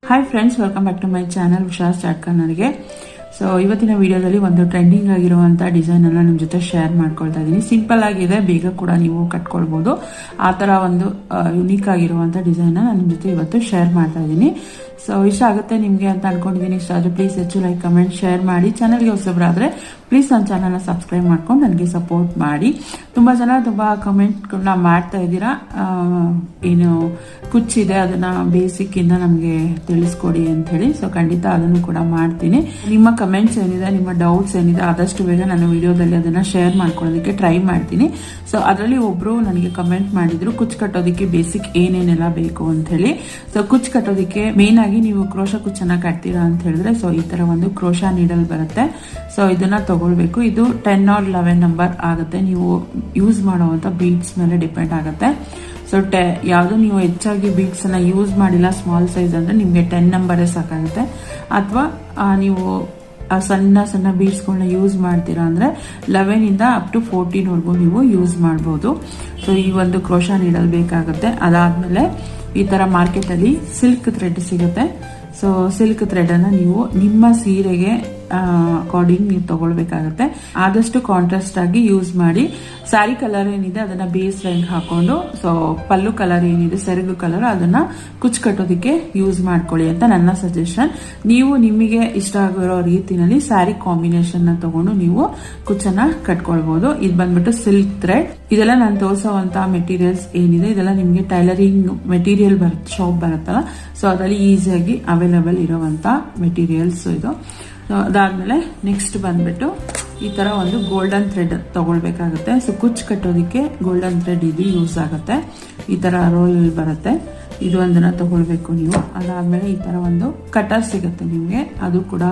Hi friends, welcome back to my channel Usha start ಕನ್ನಡಿಗೆ. So ಇವತ್ತಿನ ವಿಡಿಯೋದಲ್ಲಿ ಒಂದು ಟ್ರೆಂಡಿಂಗ್ ಆಗಿರುವಂತ ಡಿಸೈನ್ ಅನ್ನ ನಿಮ್ ಜೊತೆ ಶೇರ್ ಮಾಡ್ಕೊಳ್ತಾ ಇದ್ದೀನಿ. ಸಿಂಪಲ್ ಆಗಿದೆ, ಬೇಗ ಕೂಡ ನೀವು ಕಟ್ಕೊಳ್ಬಹುದು. ಆ ತರ ಒಂದು ಯುನೀಕ್ ಆಗಿರುವಂತ ಡಿಸೈನ್ ನಾನು ನಿಮ್ ಜೊತೆ ಇವತ್ತು ಶೇರ್ ಮಾಡ್ತಾ ಇದ್ದೀನಿ. ಸೊ ಇಷ್ಟ ಆಗುತ್ತೆ ನಿಮ್ಗೆ ಅಂತ ಅನ್ಕೊಂಡಿದ್ದೀನಿ. ಇಷ್ಟ ಆದ್ರೆ ಪ್ಲೀಸ್ ಹೆಚ್ಚು ಲೈಕ್, ಕಮೆಂಟ್, ಶೇರ್ ಮಾಡಿ. ಚಾನಲ್ಗೆ ಹೊಸಬ್ರಾದ್ರೆ ಪ್ಲೀಸ್ ನನ್ನ ಚಾನಲ್ನ ಸಬ್ಸ್ಕ್ರೈಬ್ ಮಾಡ್ಕೊಂಡು ನನಗೆ ಸಪೋರ್ಟ್ ಮಾಡಿ. ತುಂಬಾ ಜನ ತುಂಬಾ ಕಮೆಂಟ್ಗಳನ್ನ ಮಾಡ್ತಾ ಇದ್ದೀರಾ. ಏನು ಕುಚ್ಚಿದೆ ಅದನ್ನ ಬೇಸಿಕ್ ಇಂದ ನಮ್ಗೆ ತಿಳಿಸ್ಕೊಡಿ ಅಂತ ಹೇಳಿ. ಸೊ ಖಂಡಿತ ಅದನ್ನು ಕೂಡ ಮಾಡ್ತೀನಿ. ನಿಮ್ಮ ಕಮೆಂಟ್ಸ್ ಏನಿದೆ, ನಿಮ್ಮ ಡೌಟ್ಸ್ ಏನಿದೆ, ಆದಷ್ಟು ಬೇಗ ನಾನು ವಿಡಿಯೋದಲ್ಲಿ ಅದನ್ನ ಶೇರ್ ಮಾಡ್ಕೊಳ್ಳೋದಕ್ಕೆ ಟ್ರೈ ಮಾಡ್ತೀನಿ. ಸೊ ಅದರಲ್ಲಿ ಒಬ್ರು ನನಗೆ ಕಮೆಂಟ್ ಮಾಡಿದ್ರು, ಕುಚ್ ಕಟ್ಟೋದಕ್ಕೆ ಬೇಸಿಕ್ ಏನೇನೆಲ್ಲ ಬೇಕು ಅಂತ ಹೇಳಿ. ಸೊ ಕುಚ್ ಕಟ್ಟೋದಕ್ಕೆ ಮೇನ್ ಆಗಿ ನೀವು ಕ್ರೋಶ ಕುಚ್ಚನ್ನ ಕಟ್ತೀರಾ ಅಂತ ಹೇಳಿದ್ರೆ, ಸೊ ಈ ತರ ಒಂದು ಕ್ರೋಶ ನೀಡಲ್ ಬರುತ್ತೆ. ಸೊ ಇದನ್ನ ತಗೊಳ್ಬೇಕು. ಇದು 10 or 11 ನಂಬರ್ ಆಗುತ್ತೆ. ನೀವು ಯೂಸ್ ಮಾಡುವಂತ ಬೀಡ್ಸ್ ಮೇಲೆ ಡಿಪೆಂಡ್ ಆಗುತ್ತೆ. ಸೊ ಯಾವುದು ನೀವು ಹೆಚ್ಚಾಗಿ ಬೀಡ್ಸ್ ಅನ್ನ ಯೂಸ್ ಮಾಡಿಲ್ಲ, ಸ್ಮಾಲ್ ಸೈಜ್ ಅಂದ್ರೆ ನಿಮ್ಗೆ 10 ನಂಬರ್ ಸಾಕಾಗುತ್ತೆ. ಅಥವಾ ನೀವು ಸಣ್ಣ ಸಣ್ಣ ಬೀಡ್ಸ್ ಗಳನ್ನ ಯೂಸ್ ಮಾಡ್ತೀರಾ ಅಂದ್ರೆ 11 ಇಂದ ಅಪ್ ಟು 14 ವರೆಗೂ ನೀವು ಯೂಸ್ ಮಾಡಬಹುದು. ಸೊ ಈ ಒಂದು ಕ್ರೋಶ ನೀಡಲ್ ಬೇಕಾಗುತ್ತೆ. ಅದಾದ್ಮೇಲೆ ಈ ತರ ಮಾರ್ಕೆಟ್ ಅಲ್ಲಿ ಸಿಲ್ಕ್ ಥ್ರೆಡ್ ಸಿಗುತ್ತೆ. ಸೊ ಸಿಲ್ಕ್ ಥ್ರೆಡ್ ಅನ್ನ ನೀವು ನಿಮ್ಮ ಸೀರೆಗೆ ಅಕಾರ್ಡಿಂಗ್ ನೀವು ತಗೊಳ್ಬೇಕಾಗತ್ತೆ. ಆದಷ್ಟು ಕಾಂಟ್ರಾಸ್ಟ್ ಆಗಿ ಯೂಸ್ ಮಾಡಿ. ಸ್ಯಾರಿ ಕಲರ್ ಏನಿದೆ ಅದನ್ನ ಬೇಸ್ ಲೈನ್ ಹಾಕೊಂಡು, ಸೊ ಪಲ್ಲು ಕಲರ್ ಏನಿದೆ, ಸೆರಗು ಕಲರ್, ಅದನ್ನ ಕುಚ್ ಕಟ್ಟೋದಕ್ಕೆ ಯೂಸ್ ಮಾಡ್ಕೊಳ್ಳಿ ಅಂತ ನನ್ನ ಸಜೆಷನ್. ನೀವು ನಿಮಗೆ ಇಷ್ಟ ಆಗಿರೋ ರೀತಿನಲ್ಲಿ ಸ್ಯಾರಿ ಕಾಂಬಿನೇಷನ್ ನ ತಗೊಂಡು ನೀವು ಕುಚ್ಚನ್ನ ಕಟ್ಕೊಳ್ಬಹುದು. ಇದು ಬಂದ್ಬಿಟ್ಟು ಸಿಲ್ಕ್ ಥ್ರೆಡ್. ಇದೆಲ್ಲ ನಾನು ತೋರಿಸುವಂತ ಮೆಟೀರಿಯಲ್ಸ್ ಏನಿದೆ ಇದೆಲ್ಲ ನಿಮ್ಗೆ ಟೈಲರಿಂಗ್ ಮೆಟೀರಿಯಲ್ ಶಾಪ್ ಬರುತ್ತಲ್ಲ, ಸೊ ಅದರಲ್ಲಿ ಈಸಿಯಾಗಿ ಅವೈಲೇಬಲ್ ಇರುವಂತ ಮೆಟೀರಿಯಲ್ಸ್ ಇದು. ಅದಾದ್ಮೇಲೆ ನೆಕ್ಸ್ಟ್ ಬಂದ್ಬಿಟ್ಟು ಈ ತರ ಒಂದು ಗೋಲ್ಡನ್ ಥ್ರೆಡ್ ತಗೊಳ್ಬೇಕಾಗುತ್ತೆ. ಸೊ ಕುಚ್ ಕಟ್ಟೋದಿಕ್ಕೆ ಗೋಲ್ಡನ್ ಥ್ರೆಡ್ ಇದು ಯೂಸ್ ಆಗುತ್ತೆ. ಈ ತರ ರೋಲ್ ಬರುತ್ತೆ, ಇದು ಒಂದನ್ನ ತಗೊಳ್ಬೇಕು ನೀವು. ಅದಾದ್ಮೇಲೆ ಈ ತರ ಒಂದು ಕಟರ್ ಸಿಗುತ್ತೆ ನಿಮ್ಗೆ, ಅದು ಕೂಡ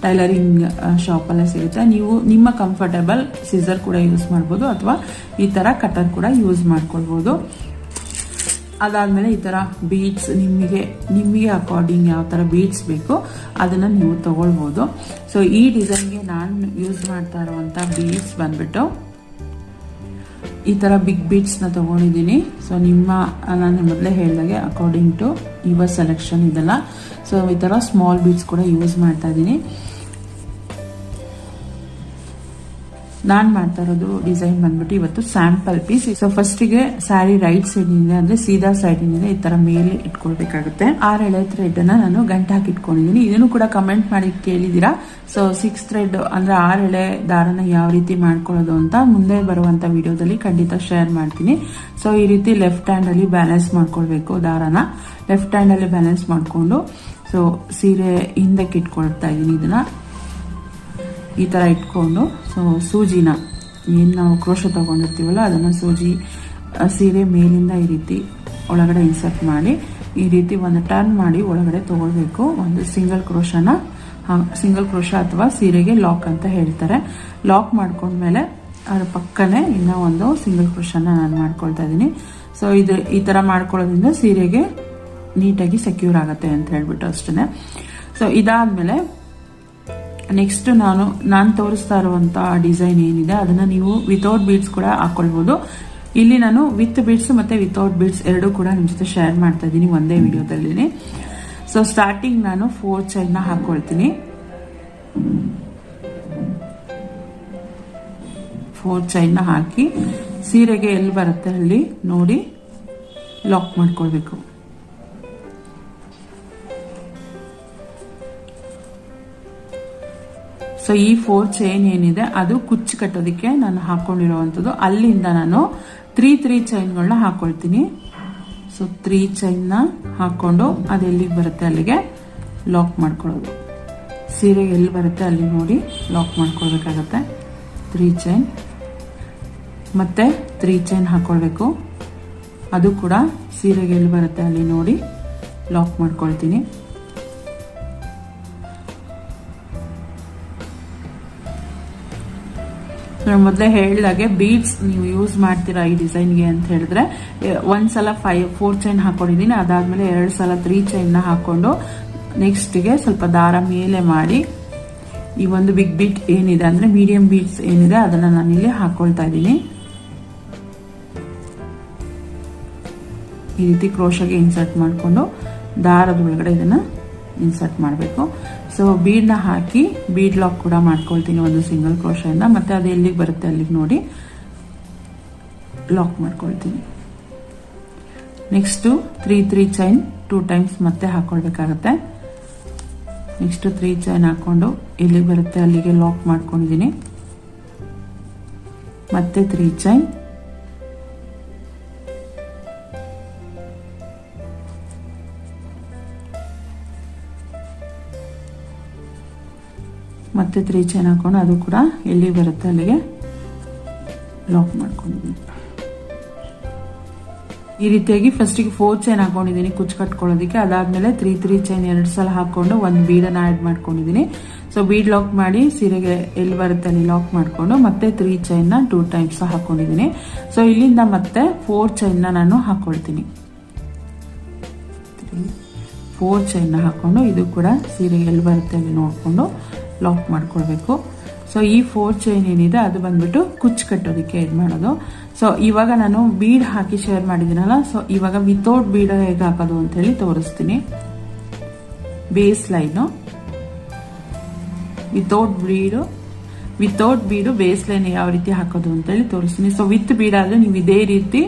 ಟೈಲರಿಂಗ್ ಶಾಪ್ ಅಲ್ಲೇ ಸಿಗುತ್ತೆ. ನೀವು ನಿಮ್ಮ ಕಂಫರ್ಟೇಬಲ್ ಸಿಸರ್ ಕೂಡ ಯೂಸ್ ಮಾಡಬಹುದು, ಅಥವಾ ಈ ತರ ಕಟರ್ ಕೂಡ ಯೂಸ್ ಮಾಡ್ಕೊಳ್ಬಹುದು. ಅದಾದ್ಮೇಲೆ ಈ ತರ ಬೀಡ್ಸ್ ನಿಮಗೆ ಅಕಾರ್ಡಿಂಗ್ ಯಾವ ತರ ಬೀಡ್ಸ್ ಬೇಕು ಅದನ್ನ ನೀವು ತಗೊಳ್ಬಹುದು. ಸೊ ಈ ಡಿಸೈನ್ಗೆ ನಾನು ಯೂಸ್ ಮಾಡ್ತಾ ಇರುವಂತ ಬೀಡ್ಸ್ ಬಂದ್ಬಿಟ್ಟು ಈ ತರ ಬಿಗ್ ಬೀಡ್ಸ್ ನ ತಗೊಂಡಿದ್ದೀನಿ. ಸೊ ನಾನು ಮೊದಲೇ ಹೇಳಿದಾಗೆ ಅಕಾರ್ಡಿಂಗ್ ಟು ಯುವರ್ ಸೆಲೆಕ್ಷನ್ ಇದೆಲ್ಲ. ಸೊ ಈ ತರ ಸ್ಮಾಲ್ ಬೀಡ್ಸ್ ಕೂಡ ಯೂಸ್ ಮಾಡ್ತಾ ಇದ್ದೀನಿ. ನಾನ್ ಮಾಡ್ತಾ ಇರೋದು ಡಿಸೈನ್ ಬಂದ್ಬಿಟ್ಟು ಇವತ್ತು ಸ್ಯಾಂಪಲ್ ಪೀಸ್. ಸೊ ಫಸ್ಟಿಗೆ ಸ್ಯಾರಿ ರೈಟ್ ಸೈಡ್ ಏನಿದೆ ಅಂದ್ರೆ ಸೀದಾ ಸೈಡ್ ಏನಿದೆ ಈ ತರ ಮೇಲೆ ಇಟ್ಕೊಳ್ಬೇಕಾಗುತ್ತೆ. 6 ಎಳೆ ಥ್ರೆಡ್ ಅನ್ನ ನಾನು ಗಂಟು ಹಾಕಿ ಇಟ್ಕೊಂಡಿದ್ದೀನಿ. ಇದನ್ನು ಕೂಡ ಕಮೆಂಟ್ ಮಾಡಿ ಕೇಳಿದೀರಾ. ಸೊ 6 ಥ್ರೆಡ್ ಅಂದ್ರೆ 6 ಎಳೆ ದಾರನ ಯಾವ ರೀತಿ ಮಾಡ್ಕೊಳ್ಳೋದು ಅಂತ ಮುಂದೆ ಬರುವಂತ ವಿಡಿಯೋದಲ್ಲಿ ಖಂಡಿತ ಶೇರ್ ಮಾಡ್ತೀನಿ. ಸೊ ಈ ರೀತಿ ಲೆಫ್ಟ್ ಹ್ಯಾಂಡ್ ಅಲ್ಲಿ ಬ್ಯಾಲೆನ್ಸ್ ಮಾಡ್ಕೊಳ್ಬೇಕು. ದಾರನ ಲೆಫ್ಟ್ ಹ್ಯಾಂಡ್ ಅಲ್ಲಿ ಬ್ಯಾಲೆನ್ಸ್ ಮಾಡ್ಕೊಂಡು ಸೊ ಸೀರೆ ಹಿಂದಕ್ಕೆ ಇಟ್ಕೊಳ್ತಾ ಇದೀನಿ. ಇದನ್ನ ಈ ತರ ಇಟ್ಕೊಂಡು ಸೊ ಸೂಜಿನ ಏನ್ ನಾವು ಕ್ರೋಶ ತಗೊಂಡಿರ್ತೀವಲ್ಲ ಅದನ್ನ ಸೂಜಿ ಸೀರೆ ಮೇಲಿಂದ ಈ ರೀತಿ ಒಳಗಡೆ ಇನ್ಸರ್ಟ್ ಮಾಡಿ ಈ ರೀತಿ ಒಂದು ಟರ್ನ್ ಮಾಡಿ ಒಳಗಡೆ ತಗೊಳ್ಬೇಕು. ಒಂದು ಸಿಂಗಲ್ ಕ್ರೋಶ ಅಥವಾ ಸೀರೆಗೆ ಲಾಕ್ ಅಂತ ಹೇಳ್ತಾರೆ. ಲಾಕ್ ಮಾಡ್ಕೊಂಡ್ಮೇಲೆ ಅದ್ರ ಪಕ್ಕನೆ ಇನ್ನ ಒಂದು ಸಿಂಗಲ್ ಕ್ರೋಶನ ನಾನು ಮಾಡ್ಕೊಳ್ತಾ ಇದ್ದೀನಿ. ಸೊ ಇದು ಈ ತರ ಮಾಡ್ಕೊಳ್ಳೋದ್ರಿಂದ ಸೀರೆಗೆ ನೀಟಾಗಿ ಸೆಕ್ಯೂರ್ ಆಗತ್ತೆ ಅಂತ ಹೇಳ್ಬಿಟ್ಟು ಅಷ್ಟೇ. ಸೊ ಇದಾದ್ಮೇಲೆ ನೆಕ್ಸ್ಟ್ ನಾನು ತೋರಿಸ್ತಾ ಇರುವಂತ ಡಿಸೈನ್ ಏನಿದೆ ಅದನ್ನ ನೀವು ವಿತೌಟ್ ಬೀಡ್ಸ್ ಕೂಡ ಹಾಕೊಳ್ಬಹುದು. ಇಲ್ಲಿ ನಾನು ವಿತ್ ಬೀಡ್ಸ್ ಮತ್ತೆ ವಿತೌಟ್ ಬೀಡ್ಸ್ ಎರಡು ಕೂಡ ನಿಮ್ ಜೊತೆ ಶೇರ್ ಮಾಡ್ತಾ ಇದ್ದೀನಿ ಒಂದೇ ವಿಡಿಯೋದಲ್ಲಿ. ಸೊ ಸ್ಟಾರ್ಟಿಂಗ್ ನಾನು 4 ಚೈನ್ ನ ಹಾಕೊಳ್ತೀನಿ. 4 ಚೈನ್ ನ ಹಾಕಿ ಸೀರೆಗೆ ಎಲ್ಲಿ ಬರುತ್ತೆ ಅಲ್ಲಿ ನೋಡಿ ಲಾಕ್ ಮಾಡ್ಕೊಳ್ಬೇಕು. ಸೊ ಈ 4 ಚೈನ್ ಏನಿದೆ ಅದು ಕುಚ್ಚು ಕಟ್ಟೋದಕ್ಕೆ ನಾನು ಹಾಕೊಂಡಿರುವಂತದ್ದು. ಅಲ್ಲಿಂದ ನಾನು 3 ಚೈನ್ಗಳನ್ನ ಹಾಕೊಳ್ತೀನಿ. ಸೊ 3 ಚೈನ್ ನ ಹಾಕೊಂಡು ಅದೆಲ್ಲಿಗೆ ಬರುತ್ತೆ ಅಲ್ಲಿಗೆ ಲಾಕ್ ಮಾಡ್ಕೊಳ್ಳೋದು. ಸೀರೆಗೆ ಎಲ್ಲಿ ಬರುತ್ತೆ ಅಲ್ಲಿ ನೋಡಿ ಲಾಕ್ ಮಾಡ್ಕೊಳ್ಬೇಕಾಗತ್ತೆ. 3 ಚೈನ್ ಮತ್ತೆ 3 ಚೈನ್ ಹಾಕೊಳ್ಬೇಕು. ಅದು ಕೂಡ ಸೀರೆಗೆ ಎಲ್ಲಿ ಬರುತ್ತೆ ಅಲ್ಲಿ ನೋಡಿ ಲಾಕ್ ಮಾಡ್ಕೊಳ್ತೀನಿ. ಮೊದಲೇ ಹೇಳಿದಾಗೆ ಬೀಡ್ಸ್ ನೀವು ಯೂಸ್ ಮಾಡ್ತೀರಾ ಈ ಡಿಸೈನ್ಗೆ ಅಂತ ಹೇಳಿದ್ರೆ ಒಂದ್ಸಲ 4 ಚೈನ್ ಹಾಕೊಂಡಿದ್ದೀನಿ. ಅದಾದ್ಮೇಲೆ 2 ಸಲ 3 ಚೈನ್ ನ ಹಾಕೊಂಡು ನೆಕ್ಸ್ಟ್ ಗೆ ಸ್ವಲ್ಪ ದಾರ ಮೇಲೆ ಮಾಡಿ ಈ ಒಂದು ಬಿಗ್ ಬೀಟ್ ಏನಿದೆ ಅಂದ್ರೆ ಮೀಡಿಯಂ ಬೀಡ್ಸ್ ಏನಿದೆ ಅದನ್ನ ನಾನು ಇಲ್ಲಿ ಹಾಕೊಳ್ತಾ ಇದ್ದೀನಿ. ಈ ರೀತಿ ಕ್ರೋಶಗೆ ಇನ್ಸರ್ಟ್ ಮಾಡಿಕೊಂಡು ದಾರದ ಒಳಗಡೆ ಇದನ್ನ ಇನ್ಸರ್ಟ್ ಮಾಡಬೇಕು. ಸೊ ಬೀಡ್ನ ಹಾಕಿ ಬೀಡ್ ಲಾಕ್ ಕೂಡ ಮಾಡ್ಕೊಳ್ತೀನಿ ಒಂದು ಸಿಂಗಲ್ ಕ್ರೋಶೆಯಿಂದ. ಮತ್ತೆ ಅದು ಎಲ್ಲಿಗೆ ಬರುತ್ತೆ ಅಲ್ಲಿಗೆ ನೋಡಿ ಲಾಕ್ ಮಾಡ್ಕೊಳ್ತೀನಿ. ನೆಕ್ಸ್ಟ್ 3 ಚೈನ್ 2 ಟೈಮ್ಸ್ ಮತ್ತೆ ಹಾಕೊಳ್ಬೇಕಾಗತ್ತೆ. ನೆಕ್ಸ್ಟ್ 3 ಚೈನ್ ಹಾಕೊಂಡು ಎಲ್ಲಿಗೆ ಬರುತ್ತೆ ಅಲ್ಲಿಗೆ ಲಾಕ್ ಮಾಡ್ಕೊಂಡಿದ್ದೀನಿ. ಮತ್ತೆ 3 ಚೈನ್, ಮತ್ತೆ 3 ಚೈನ್ ಹಾಕೊಂಡು ಅದು ಕೂಡ ಎಲ್ಲಿ ಬರುತ್ತೆ ಅಲ್ಲಿಗೆ ಲಾಕ್ ಮಾಡ್ಕೊಂಡಿದ್ದೀನಿ. ಈ ರೀತಿಯಾಗಿ ಫಸ್ಟಿಗೆ 4 ಚೈನ್ ಹಾಕೊಂಡಿದ್ದೀನಿ ಕುಚ್ಚು ಕಟ್ಕೊಳ್ಳೋದಕ್ಕೆ. ಅದಾದ್ಮೇಲೆ 3 ಚೈನ್ 2 ಸಲ ಹಾಕೊಂಡು ಒಂದು ಬೀಡನ್ನ ಆಡ್ ಮಾಡ್ಕೊಂಡಿದ್ದೀನಿ. ಸೊ ಬೀಡ್ ಲಾಕ್ ಮಾಡಿ ಸೀರೆಗೆ ಎಲ್ಲಿ ಬರುತ್ತೆ ಅಲ್ಲಿ ಲಾಕ್ ಮಾಡ್ಕೊಂಡು ಮತ್ತೆ 3 ಚೈನ್ ನ 2 ಟೈಮ್ಸ್ ಹಾಕೊಂಡಿದ್ದೀನಿ. ಸೊ ಇಲ್ಲಿಂದ ಮತ್ತೆ 4 ಚೈನ್ ನಾನು ಹಾಕೊಳ್ತೀನಿ. 4 ಚೈನ್ ಹಾಕೊಂಡು ಇದು ಕೂಡ ಸೀರೆಗೆ ಎಲ್ಲಿ ಬರುತ್ತೆ ಅಲ್ಲಿ ನೋಡ್ಕೊಂಡು ಲಾಕ್ ಮಾಡ್ಕೊಳ್ಬೇಕು. ಸೊ ಈ 4 ಚೈನ್ ಏನಿದೆ ಅದು ಬಂದ್ಬಿಟ್ಟು ಕುಚ್ಚು ಕಟ್ಟೋದಕ್ಕೆ ಇದು ಮಾಡೋದು. ಸೊ ಇವಾಗ ನಾನು ಬೀಡ್ ಹಾಕಿ ಶೇರ್ ಮಾಡಿದ್ದೀನಲ್ಲ, ಸೊ ಇವಾಗ ವಿತೌಟ್ ಬೀಡ್ ಹೇಗೆ ಹಾಕೋದು ಅಂತ ಹೇಳಿ ತೋರಿಸ್ತೀನಿ. ಬೇಸ್ ಲೈನು ವಿತೌಟ್ ಬೀಡು ಬೇಸ್ ಲೈನ್ ಯಾವ ರೀತಿ ಹಾಕೋದು ಅಂತ ಹೇಳಿ ತೋರಿಸ್ತೀನಿ. ಸೊ ವಿತ್ ಬೀಡ್ ಆದ್ರೆ ನೀವು ಇದೇ ರೀತಿ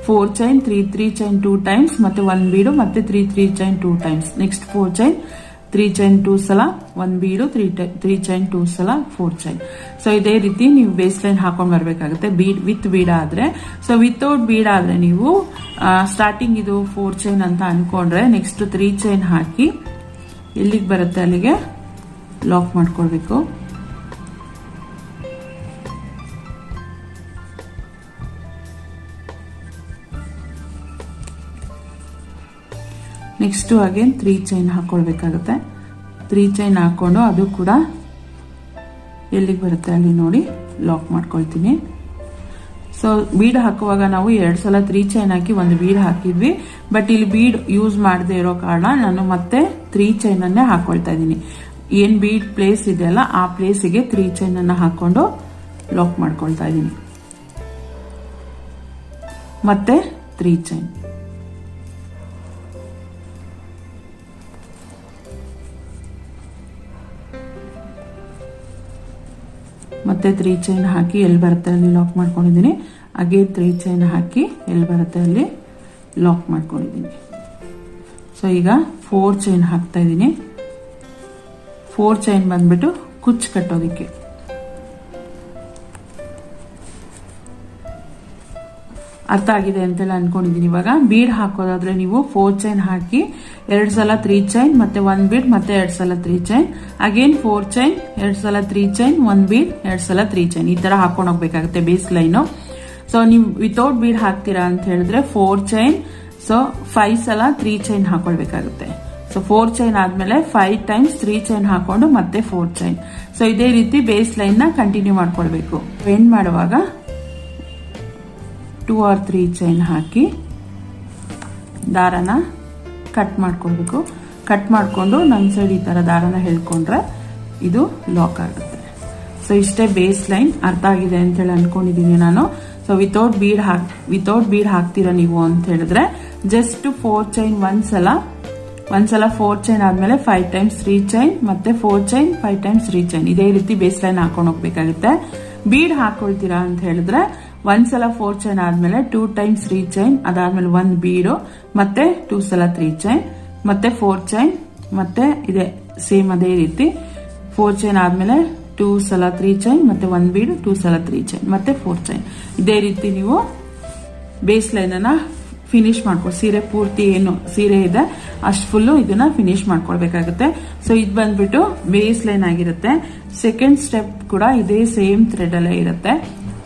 4 ಚೈನ್ 3 ಚೈನ್ 2 ಟೈಮ್ಸ್ ಮತ್ತೆ 1 ಬೀಡು ಮತ್ತೆ 3 chain 2 times. Next 4 chain 3 chain 2 ಸಲ 1 ಬೀಡು 3 ಚೈನ್ 2 ಸಲ 4 ಚೈನ್. ಸೊ ಇದೇ ರೀತಿ ನೀವು ಬೇಸ್ ಲೈನ್ ಹಾಕೊಂಡ್ ಬರ್ಬೇಕಾಗುತ್ತೆ ವಿತ್ ಬೀಡ್ ಆದ್ರೆ. ಸೊ ವಿತೌಟ್ ಬೀಡ್ ಆದ್ರೆ ನೀವು ಸ್ಟಾರ್ಟಿಂಗ್ ಇದು 4 ಚೈನ್ ಅಂತ ಅನ್ಕೊಂಡ್ರೆ ನೆಕ್ಸ್ಟ್ 3 ಚೈನ್ ಹಾಕಿ ಎಲ್ಲಿಗೆ ಬರುತ್ತೆ ಅಲ್ಲಿಗೆ ಲಾಕ್ ಮಾಡ್ಕೊಳ್ಬೇಕು. ನೆಕ್ಸ್ಟ್ ಅಗೇನ್ 3 ಚೈನ್ ಹಾಕೊಳ್ಬೇಕಾಗುತ್ತೆ. 3 ಚೈನ್ ಹಾಕೊಂಡು ಅದು ಕೂಡ ಎಲ್ಲಿಗೆ ಬರುತ್ತೆ ಅಲ್ಲಿ ನೋಡಿ ಲಾಕ್ ಮಾಡ್ಕೊಳ್ತೀನಿ. ಸೊ ಬೀಡ್ ಹಾಕುವಾಗ ನಾವು 2 ಸಲ 3 ಚೈನ್ ಹಾಕಿ ಒಂದು ಬೀಡ್ ಹಾಕಿದ್ವಿ. ಬಟ್ ಇಲ್ಲಿ ಬೀಡ್ ಯೂಸ್ ಮಾಡದೇ ಇರೋ ಕಾರಣ ನಾನು ಮತ್ತೆ 3 ಚೈನ್ ಅನ್ನೇ ಹಾಕೊಳ್ತಾ ಇದ್ದೀನಿ. ಏನ್ ಬೀಡ್ ಪ್ಲೇಸ್ ಇದೆಯಲ್ಲ ಆ ಪ್ಲೇಸಿಗೆ 3 ಚೈನ್ ಅನ್ನ ಹಾಕೊಂಡು ಲಾಕ್ ಮಾಡ್ಕೊಳ್ತಾ ಇದ್ದೀನಿ. ಮತ್ತೆ 3 ಚೈನ್, ಮತ್ತೆ 3 ಚೈನ್ ಹಾಕಿ ಎಲ್ಲಿ ಬರುತ್ತೆ ಅಲ್ಲಿ ಲಾಕ್ ಮಾಡ್ಕೊಂಡಿದ್ದೀನಿ. ಅಗೇನ್ 3 ಚೈನ್ ಹಾಕಿ ಎಲ್ಲಿ ಬರುತ್ತೆ ಅಲ್ಲಿ ಲಾಕ್ ಮಾಡ್ಕೊಂಡಿದ್ದೀನಿ. ಸೊ ಈಗ 4 ಚೈನ್ ಹಾಕ್ತಾ ಇದ್ದೀನಿ. 4 ಚೈನ್ ಬಂದ್ಬಿಟ್ಟು ಕುಚ್ಚು ಕಟ್ಟೋದಿಕ್ಕೆ. ಅರ್ಥ ಆಗಿದೆ ಅಂತೆಲ್ಲ ಅನ್ಕೊಂಡಿದ್ದೀನಿ. ಇವಾಗ ಬೀಡ್ ಹಾಕೋದಾದ್ರೆ ನೀವು 4 ಚೈನ್ ಹಾಕಿ 2 ಸಲ 3 ಚೈನ್ ಮತ್ತೆ 1 ಬೀಡ್ ಮತ್ತೆ 2 ಸಲ 3 ಚೈನ್, ಅಗೇನ್ 4 ಚೈನ್ 2 ಸಲ 3 ಚೈನ್ 1 ಬೀಡ್ 2 ಸಲ 3 ಚೈನ್ ಈ ತರ ಹಾಕೊಂಡು ಹೋಗ್ಬೇಕಾಗುತ್ತೆ ಬೇಸ್ ಲೈನು. ಸೊ ನೀವು ವಿತೌಟ್ ಬೀಡ್ ಹಾಕ್ತೀರಾ ಅಂತ ಹೇಳಿದ್ರೆ 4 ಚೈನ್, ಸೊ 5 ಸಲ 3 ಚೈನ್ ಹಾಕೊಳ್ಬೇಕಾಗುತ್ತೆ. ಸೊ 4 ಚೈನ್ ಆದ್ಮೇಲೆ 5 ಟೈಮ್ಸ್ 3 ಚೈನ್ ಹಾಕೊಂಡು ಮತ್ತೆ 4 ಚೈನ್. ಸೊ ಇದೇ ರೀತಿ ಬೇಸ್ ಲೈನ್ ನ ಕಂಟಿನ್ಯೂ ಮಾಡ್ಕೊಳ್ಬೇಕು. ಎಂಡ್ ಮಾಡುವಾಗ 2 or 3 ಚೈನ್ ಹಾಕಿ ದಾರನ ಕಟ್ ಮಾಡ್ಕೊಳ್ಬೇಕು. ಕಟ್ ಮಾಡ್ಕೊಂಡು ನನ್ನ ಸೈಡ್ ಈ ತರ ದಾರನ ಹೇಳ್ಕೊಂಡ್ರೆ ಇದು ಲಾಕ್ ಆಗುತ್ತೆ. ಸೊ ಇಷ್ಟೇ ಬೇಸ್ ಲೈನ್. ಅರ್ಥ ಆಗಿದೆ ಅಂತ ಹೇಳಿ ಅನ್ಕೊಂಡಿದೀನಿ ನಾನು. ಸೊ ವಿತೌಟ್ ಬೀಡ್ ಹಾಕ್ತೀರಾ ನೀವು ಅಂತ ಹೇಳಿದ್ರೆ ಜಸ್ಟ್ 4 ಚೈನ್ ಒಂದ್ಸಲ 4 ಚೈನ್ ಆದ್ಮೇಲೆ 5 ಟೈಮ್ಸ್ 3 ಚೈನ್ ಮತ್ತೆ 4 ಚೈನ್ 5 ಟೈಮ್ಸ್ 3 ಚೈನ್ ಇದೇ ರೀತಿ ಬೇಸ್ ಲೈನ್ ಹಾಕೊಂಡು ಹೋಗ್ಬೇಕಾಗುತ್ತೆ. ಬೀಡ್ ಹಾಕೊಳ್ತೀರಾ ಅಂತ ಹೇಳಿದ್ರೆ ಒಂದ್ಸಲ 4 ಚೈನ್ ಆದ್ಮೇಲೆ 2 ಟೈಮ್ಸ್ 3 ಚೈನ್, ಅದಾದ್ಮೇಲೆ 1 ಬೀಡು ಮತ್ತೆ 2 ಸಲ 3 ಚೈನ್ ಮತ್ತೆ 4 ಚೈನ್ ಮತ್ತೆ ಇದೆ ಸೇಮ್ ಅದೇ ರೀತಿ 4 ಚೈನ್ ಆದ್ಮೇಲೆ 2 ಸಲ 3 ಚೈನ್ ಮತ್ತೆ 1 ಬೀಡು 2 ಸಲ 3 ಚೈನ್ ಮತ್ತೆ 4 ಚೈನ್ ಇದೇ ರೀತಿ ನೀವು ಬೇಸ್ ಲೈನ್ ಅನ್ನ ಫಿನಿಶ್ ಮಾಡ್ಕೊಳ್ಳಿ. ಸೀರೆ ಪೂರ್ತಿ ಏನು ಸೀರೆ ಇದೆ ಅಷ್ಟು ಫುಲ್ಲು ಇದನ್ನ ಫಿನಿಶ್ ಮಾಡ್ಕೊಳ್ಬೇಕಾಗುತ್ತೆ. ಸೊ ಇದು ಬಂದ್ಬಿಟ್ಟು ಬೇಸ್ ಲೈನ್ ಆಗಿರುತ್ತೆ. ಸೆಕೆಂಡ್ ಸ್ಟೆಪ್ ಕೂಡ ಇದೇ ಸೇಮ್ ಥ್ರೆಡ್ ಅಲ್ಲೇ ಇರುತ್ತೆ.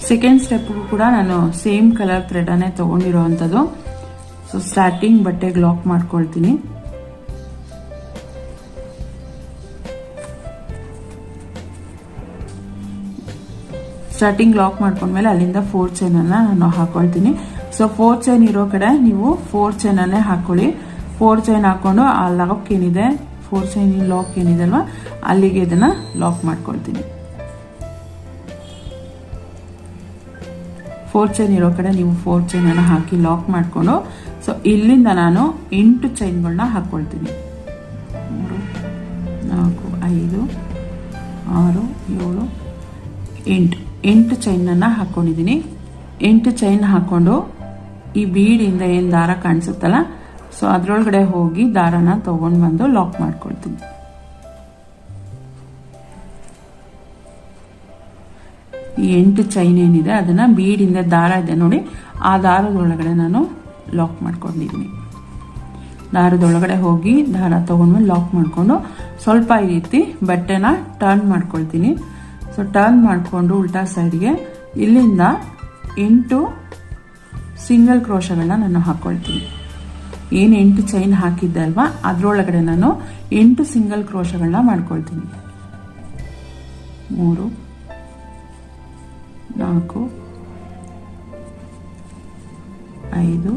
ಸೆಕೆಂಡ್ ಸ್ಟೆಪ್ ಕೂಡ ನಾನು ಸೇಮ್ ಕಲರ್ ಥ್ರೆಡ್ ಅನ್ನೇ ತಗೊಂಡಿರುವಂತದ್ದು. ಸೊ ಸ್ಟಾರ್ಟಿಂಗ್ ಬಟ್ಟೆಗೆ ಲಾಕ್ ಮಾಡ್ಕೊಳ್ತೀನಿ. ಸ್ಟಾರ್ಟಿಂಗ್ ಲಾಕ್ ಮಾಡ್ಕೊಂಡ್ಮೇಲೆ ಅಲ್ಲಿಂದ 4 ಚೈನ್ ಅನ್ನ ನಾನು ಹಾಕೊಳ್ತೀನಿ. ಸೊ 4 ಚೈನ್ ಇರೋ ಕಡೆ ನೀವು 4 ಚೈನ್ ಅನ್ನೇ ಹಾಕೊಳ್ಳಿ. 4 ಚೈನ್ ಹಾಕೊಂಡು ಆ ಲಾಕ್ ಏನಿದೆ 4 ಚೈನ್ ಲಾಕ್ ಏನಿದೆ ಅಲ್ವಾ ಅಲ್ಲಿಗೆ ಇದನ್ನ ಲಾಕ್ ಮಾಡ್ಕೊಳ್ತೀನಿ. 4 ಚೈನ್ ಇರೋ ಕಡೆ ನೀವು 4 ಚೈನ್ ಅನ್ನ ಹಾಕಿ ಲಾಕ್ ಮಾಡ್ಕೊಂಡು ಸೊ ಇಲ್ಲಿಂದ ನಾನು 8 ಚೈನ್ಗಳನ್ನ ಹಾಕೊಳ್ತೀನಿ. 3 4 5 6 7 8 ಚೈನನ್ನು ಹಾಕ್ಕೊಂಡಿದ್ದೀನಿ. 8 ಚೈನ್ ಹಾಕ್ಕೊಂಡು ಈ ಬೀಡಿಂದ ಏನು ದಾರ ಕಾಣಿಸುತ್ತಲ್ಲ, ಸೊ ಅದರೊಳಗಡೆ ಹೋಗಿ ದಾರನ ತಗೊಂಡು ಬಂದು ಲಾಕ್ ಮಾಡ್ಕೊಳ್ತೀನಿ. ಈ 8 ಚೈನ್ ಏನಿದೆ ಅದನ್ನ ಬೀಡಿಂದ ದಾರ ಇದೆ ನೋಡಿ, ಆ ದಾರದೊಳಗಡೆ ನಾನು ಲಾಕ್ ಮಾಡ್ಕೊಂಡಿದ್ದೀನಿ. ದಾರದೊಳಗಡೆ ಹೋಗಿ ದಾರ ತಗೊಂಡು ಲಾಕ್ ಮಾಡಿಕೊಂಡು ಸ್ವಲ್ಪ ಈ ರೀತಿ ಬಟ್ಟೆನ ಟರ್ನ್ ಮಾಡ್ಕೊಳ್ತೀನಿ. ಸೊ ಟರ್ನ್ ಮಾಡಿಕೊಂಡು ಉಲ್ಟಾ ಸೈಡ್ಗೆ ಇಲ್ಲಿಂದ 8 ಸಿಂಗಲ್ ಕ್ರೋಶಗಳನ್ನ ನಾನು ಹಾಕೊಳ್ತೀನಿ. ಏನು 8 ಚೈನ್ ಹಾಕಿದ್ದೆ ಅಲ್ವಾ, ಅದರೊಳಗಡೆ ನಾನು 8 ಸಿಂಗಲ್ ಕ್ರೋಶಗಳನ್ನ ಮಾಡ್ಕೊಳ್ತೀನಿ. 3 4 5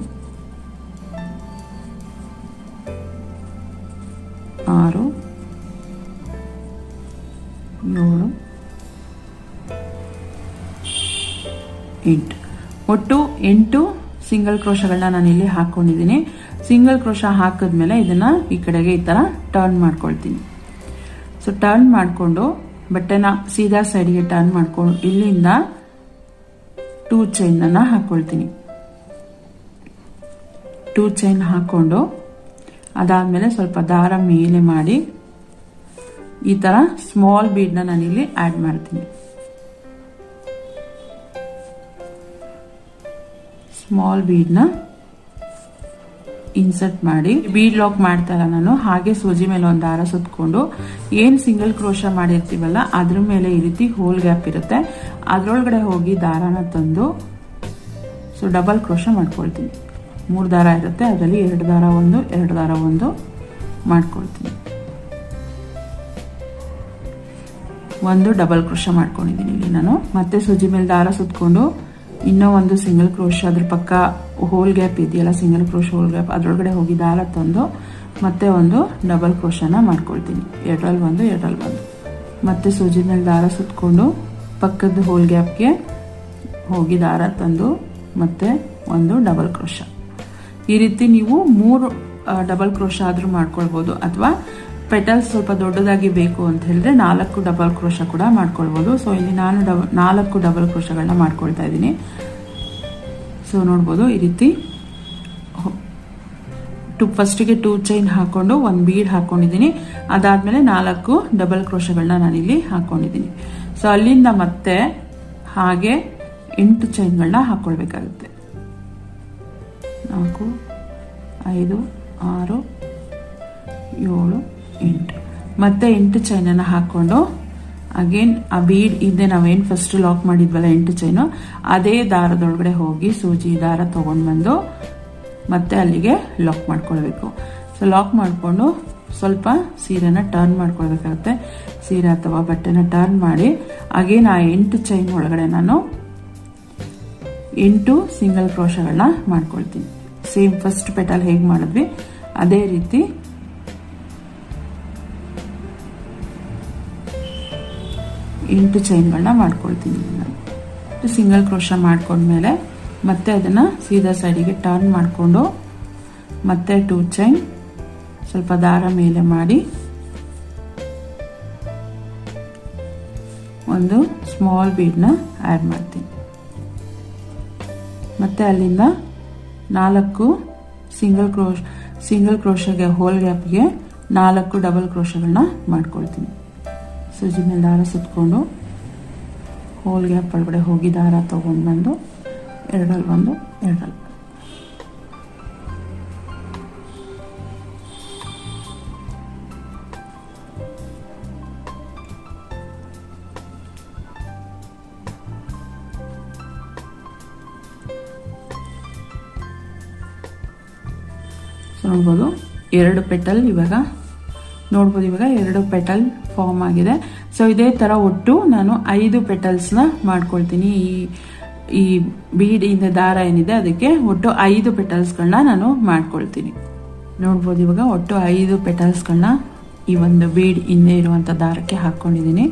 6 7 8 ಒಟ್ಟು 8 ಸಿಂಗಲ್ ಕ್ರೋಶಗಳನ್ನ ನಾನು ಇಲ್ಲಿ ಹಾಕೊಂಡಿದ್ದೀನಿ. ಸಿಂಗಲ್ ಕ್ರೋಶ ಹಾಕಿದ್ಮೇಲೆ ಇದನ್ನ ಈ ಕಡೆಗೆ ಈ ತರ ಟರ್ನ್ ಮಾಡ್ಕೊಳ್ತೀನಿ. ಸೊ ಟರ್ನ್ ಮಾಡಿಕೊಂಡು ಬಟ್ಟೆನ ಸೀದಾ ಸೈಡ್ಗೆ ಟರ್ನ್ ಮಾಡ್ಕೊಂಡು ಇಲ್ಲಿಂದ 2 ಚೈನ್ ಅನ್ನ ಹಾಕೊಳ್ತೀನಿ. 2 ಚೈನ್ ಹಾಕೊಂಡು ಅದಾದ್ಮೇಲೆ ಸ್ವಲ್ಪ ದಾರ ಮೇಲೆ ಮಾಡಿ ಈ ತರ ಸ್ಮಾಲ್ ಬೀಡ್ನ ನಾನಿಲ್ಲಿ ಆಡ್ ಮಾಡ್ತೀನಿ. ಸ್ಮಾಲ್ ಬೀಡ್ನ ಇನ್ಸರ್ಟ್ ಮಾಡಿ ಬೀಡ್ ಲಾಕ್ ಮಾಡ್ತಾರ ನಾನು ಹಾಗೆ ಸೂಜಿ ಮೇಲೆ ಒಂದು ದಾರ ಸುತ್ಕೊಂಡು ಏನ್ ಸಿಂಗಲ್ ಕ್ರೋಶ ಮಾಡಿರ್ತೀವಲ್ಲ ಅದ್ರ ಮೇಲೆ ಈ ರೀತಿ ಹೋಲ್ ಗ್ಯಾಪ್ ಇರುತ್ತೆ, ಅದ್ರೊಳಗಡೆ ಹೋಗಿ ದಾರಾನ ತಂದು ಸೊ ಡಬಲ್ ಕ್ರೋಶ ಮಾಡ್ಕೊಳ್ತೀನಿ. 3 ದಾರ ಇರುತ್ತೆ, ಅದರಲ್ಲಿ 2 ದಾರ 1 2 ದಾರ 1 ಮಾಡ್ಕೊಳ್ತೀನಿ. 1 ಡಬಲ್ ಕ್ರೋಶ ಮಾಡ್ಕೊಂಡಿದ್ದೀನಿ ಇಲ್ಲಿ ನಾನು. ಮತ್ತೆ ಸೂಜಿ ಮೇಲೆ ದಾರ ಸುತ್ಕೊಂಡು ಇನ್ನೂ 1 ಸಿಂಗಲ್ ಕ್ರೋಶ ಅದ್ರ ಪಕ್ಕ ಹೋಲ್ ಗ್ಯಾಪ್ ಇದೆಯಲ್ಲ, ಸಿಂಗಲ್ ಕ್ರೋಶ ಹೋಲ್ ಗ್ಯಾಪ್ ಅದ್ರೊಳಗಡೆ ಹೋಗಿ ದಾರ ತಂದು ಮತ್ತೆ 1 ಡಬಲ್ ಕ್ರೋಶನ ಮಾಡ್ಕೊಳ್ತೀನಿ. 2ರಲ್ಲಿ 1 2ರಲ್ಲಿ 1 ಮತ್ತೆ ಸೂಜಿ ಮೇಲೆ ದಾರ ಸುತ್ಕೊಂಡು ಪಕ್ಕದ ಹೋಲ್ ಗ್ಯಾಪ್ಗೆ ಹೋಗಿ ದಾರ ತಂದು ಮತ್ತೆ 1 ಡಬಲ್ ಕ್ರೋಶ. ಈ ರೀತಿ ನೀವು 3 ಡಬಲ್ ಕ್ರೋಶ ಆದ್ರೂ ಮಾಡ್ಕೊಳ್ಬಹುದು, ಅಥವಾ ಪೆಟಲ್ಸ್ ಸ್ವಲ್ಪ ದೊಡ್ಡದಾಗಿ ಬೇಕು ಅಂತ ಹೇಳಿದ್ರೆ 4 ಡಬಲ್ ಕ್ರೋಶ ಕೂಡ ಮಾಡ್ಕೊಳ್ಬಹುದು. ಸೊ ಇಲ್ಲಿ ನಾನು 4 ಡಬಲ್ ಕ್ರೋಶಗಳನ್ನ ಮಾಡ್ಕೊಳ್ತಾ ಇದ್ದೀನಿ. ಸೊ ನೋಡ್ಬೋದು ಈ ರೀತಿ ಫಸ್ಟ್ಗೆ 2 ಚೈನ್ ಹಾಕೊಂಡು 1 ಬೀಡ್ ಹಾಕೊಂಡಿದ್ದೀನಿ. ಅದಾದ್ಮೇಲೆ 4 ಡಬಲ್ ಕ್ರೋಶಗಳನ್ನ ನಾನಿಲ್ಲಿ ಹಾಕೊಂಡಿದ್ದೀನಿ. ಸೊ ಅಲ್ಲಿಂದ ಮತ್ತೆ ಹಾಗೆ 8 ಚೈನ್ಗಳನ್ನ ಹಾಕೊಳ್ಬೇಕಾಗುತ್ತೆ. 4 5 6 7 8 ಮತ್ತೆ 8 ಚೈನನ್ನ ಹಾಕೊಂಡು ಅಗೇನ್ ಆ ಬೀಡ್ ಹಿಂದೆ ನಾವೇನು ಫಸ್ಟ್ ಲಾಕ್ ಮಾಡಿದ್ವಲ್ಲ 8 ಚೈನು, ಅದೇ ದಾರದೊಳಗಡೆ ಹೋಗಿ ಸೂಜಿ ದಾರ ತಗೊಂಡು ಬಂದು ಮತ್ತೆ ಅಲ್ಲಿಗೆ ಲಾಕ್ ಮಾಡ್ಕೊಳ್ಬೇಕು. ಸೊ ಲಾಕ್ ಮಾಡಿಕೊಂಡು ಸ್ವಲ್ಪ ಸೀರೆನ ಟರ್ನ್ ಮಾಡ್ಕೊಳ್ಬೇಕಾಗುತ್ತೆ. ಸೀರೆ ಅಥವಾ ಬಟ್ಟೆನ ಟರ್ನ್ ಮಾಡಿ ಅಗೇನ್ ಆ 8 ಚೈನ್ ಒಳಗಡೆ ನಾನು 8 ಸಿಂಗಲ್ ಕ್ರೋಶಗಳನ್ನ ಮಾಡ್ಕೊಳ್ತೀನಿ. ಸೇಮ್ ಫಸ್ಟ್ ಪೆಟಲ್ ಹೇಗೆ ಮಾಡಿದ್ವಿ ಅದೇ ರೀತಿ 8 ಚೈನ್ಗಳನ್ನ ಮಾಡ್ಕೊಳ್ತೀನಿ. ಸಿಂಗಲ್ ಕ್ರೋಶ ಮಾಡ್ಕೊಂಡ್ಮೇಲೆ ಮತ್ತೆ ಅದನ್ನ ಸೀದಾ ಸೈಡಿಗೆ ಟರ್ನ್ ಮಾಡಿಕೊಂಡು ಮತ್ತೆ 2 ಚೈನ್ ಸ್ವಲ್ಪ ದಾರ ಮೇಲೆ ಮಾಡಿ 1 ಸ್ಮಾಲ್ ಬೀಡ್ನ ಆಡ್ ಮಾಡ್ತೀನಿ. ಮತ್ತೆ ಅಲ್ಲಿಂದ 4 ಸಿಂಗಲ್ ಕ್ರೋಶಗೆ ಹೋಲ್ ಗ್ಯಾಪ್ಗೆ 4 ಡಬಲ್ ಕ್ರೋಶಗಳನ್ನ ಮಾಡ್ಕೊಳ್ತೀನಿ. ಸೂಜಿ ಮೇಲೆ ದಾರ ಸುತ್ಕೊಂಡು ಹೋಲ್ ಗ್ಯಾಪ್ ಒಳಗಡೆ ಹೋಗಿ ದಾರ ತಗೊಂಡು ಬಂದು 2ರಲ್ಲಿ 1 2ರಲ್ಲಿ ನೋಡ್ಬೋದು 2 ಪೆಟಲ್ ಇವಾಗ ನೋಡ್ಬೋದು ಇವಾಗ 2 ಪೆಟಲ್ ಫಾರ್ಮ್ ಆಗಿದೆ. ಸೊ ಇದೇ ತರ ಒಟ್ಟು ನಾನು 5 ಪೆಟಲ್ಸ್ನ ಮಾಡ್ಕೊಳ್ತೀನಿ. ಈ ಬೀಡ್ ಇಂದ ದಾರ ಏನಿದೆ ಅದಕ್ಕೆ ಒಟ್ಟು 5 ಪೆಟಲ್ಸ್ಗಳನ್ನ ನಾನು ಮಾಡ್ಕೊಳ್ತೀನಿ. ನೋಡ್ಬೋದು ಇವಾಗ ಒಟ್ಟು 5 ಪೆಟಲ್ಸ್ಗಳನ್ನ ಈ ಒಂದು ಬೀಡ್ ಹಿಂದೆ ಇರುವಂತ ದಾರಕ್ಕೆ ಹಾಕೊಂಡಿದ್ದೀನಿ.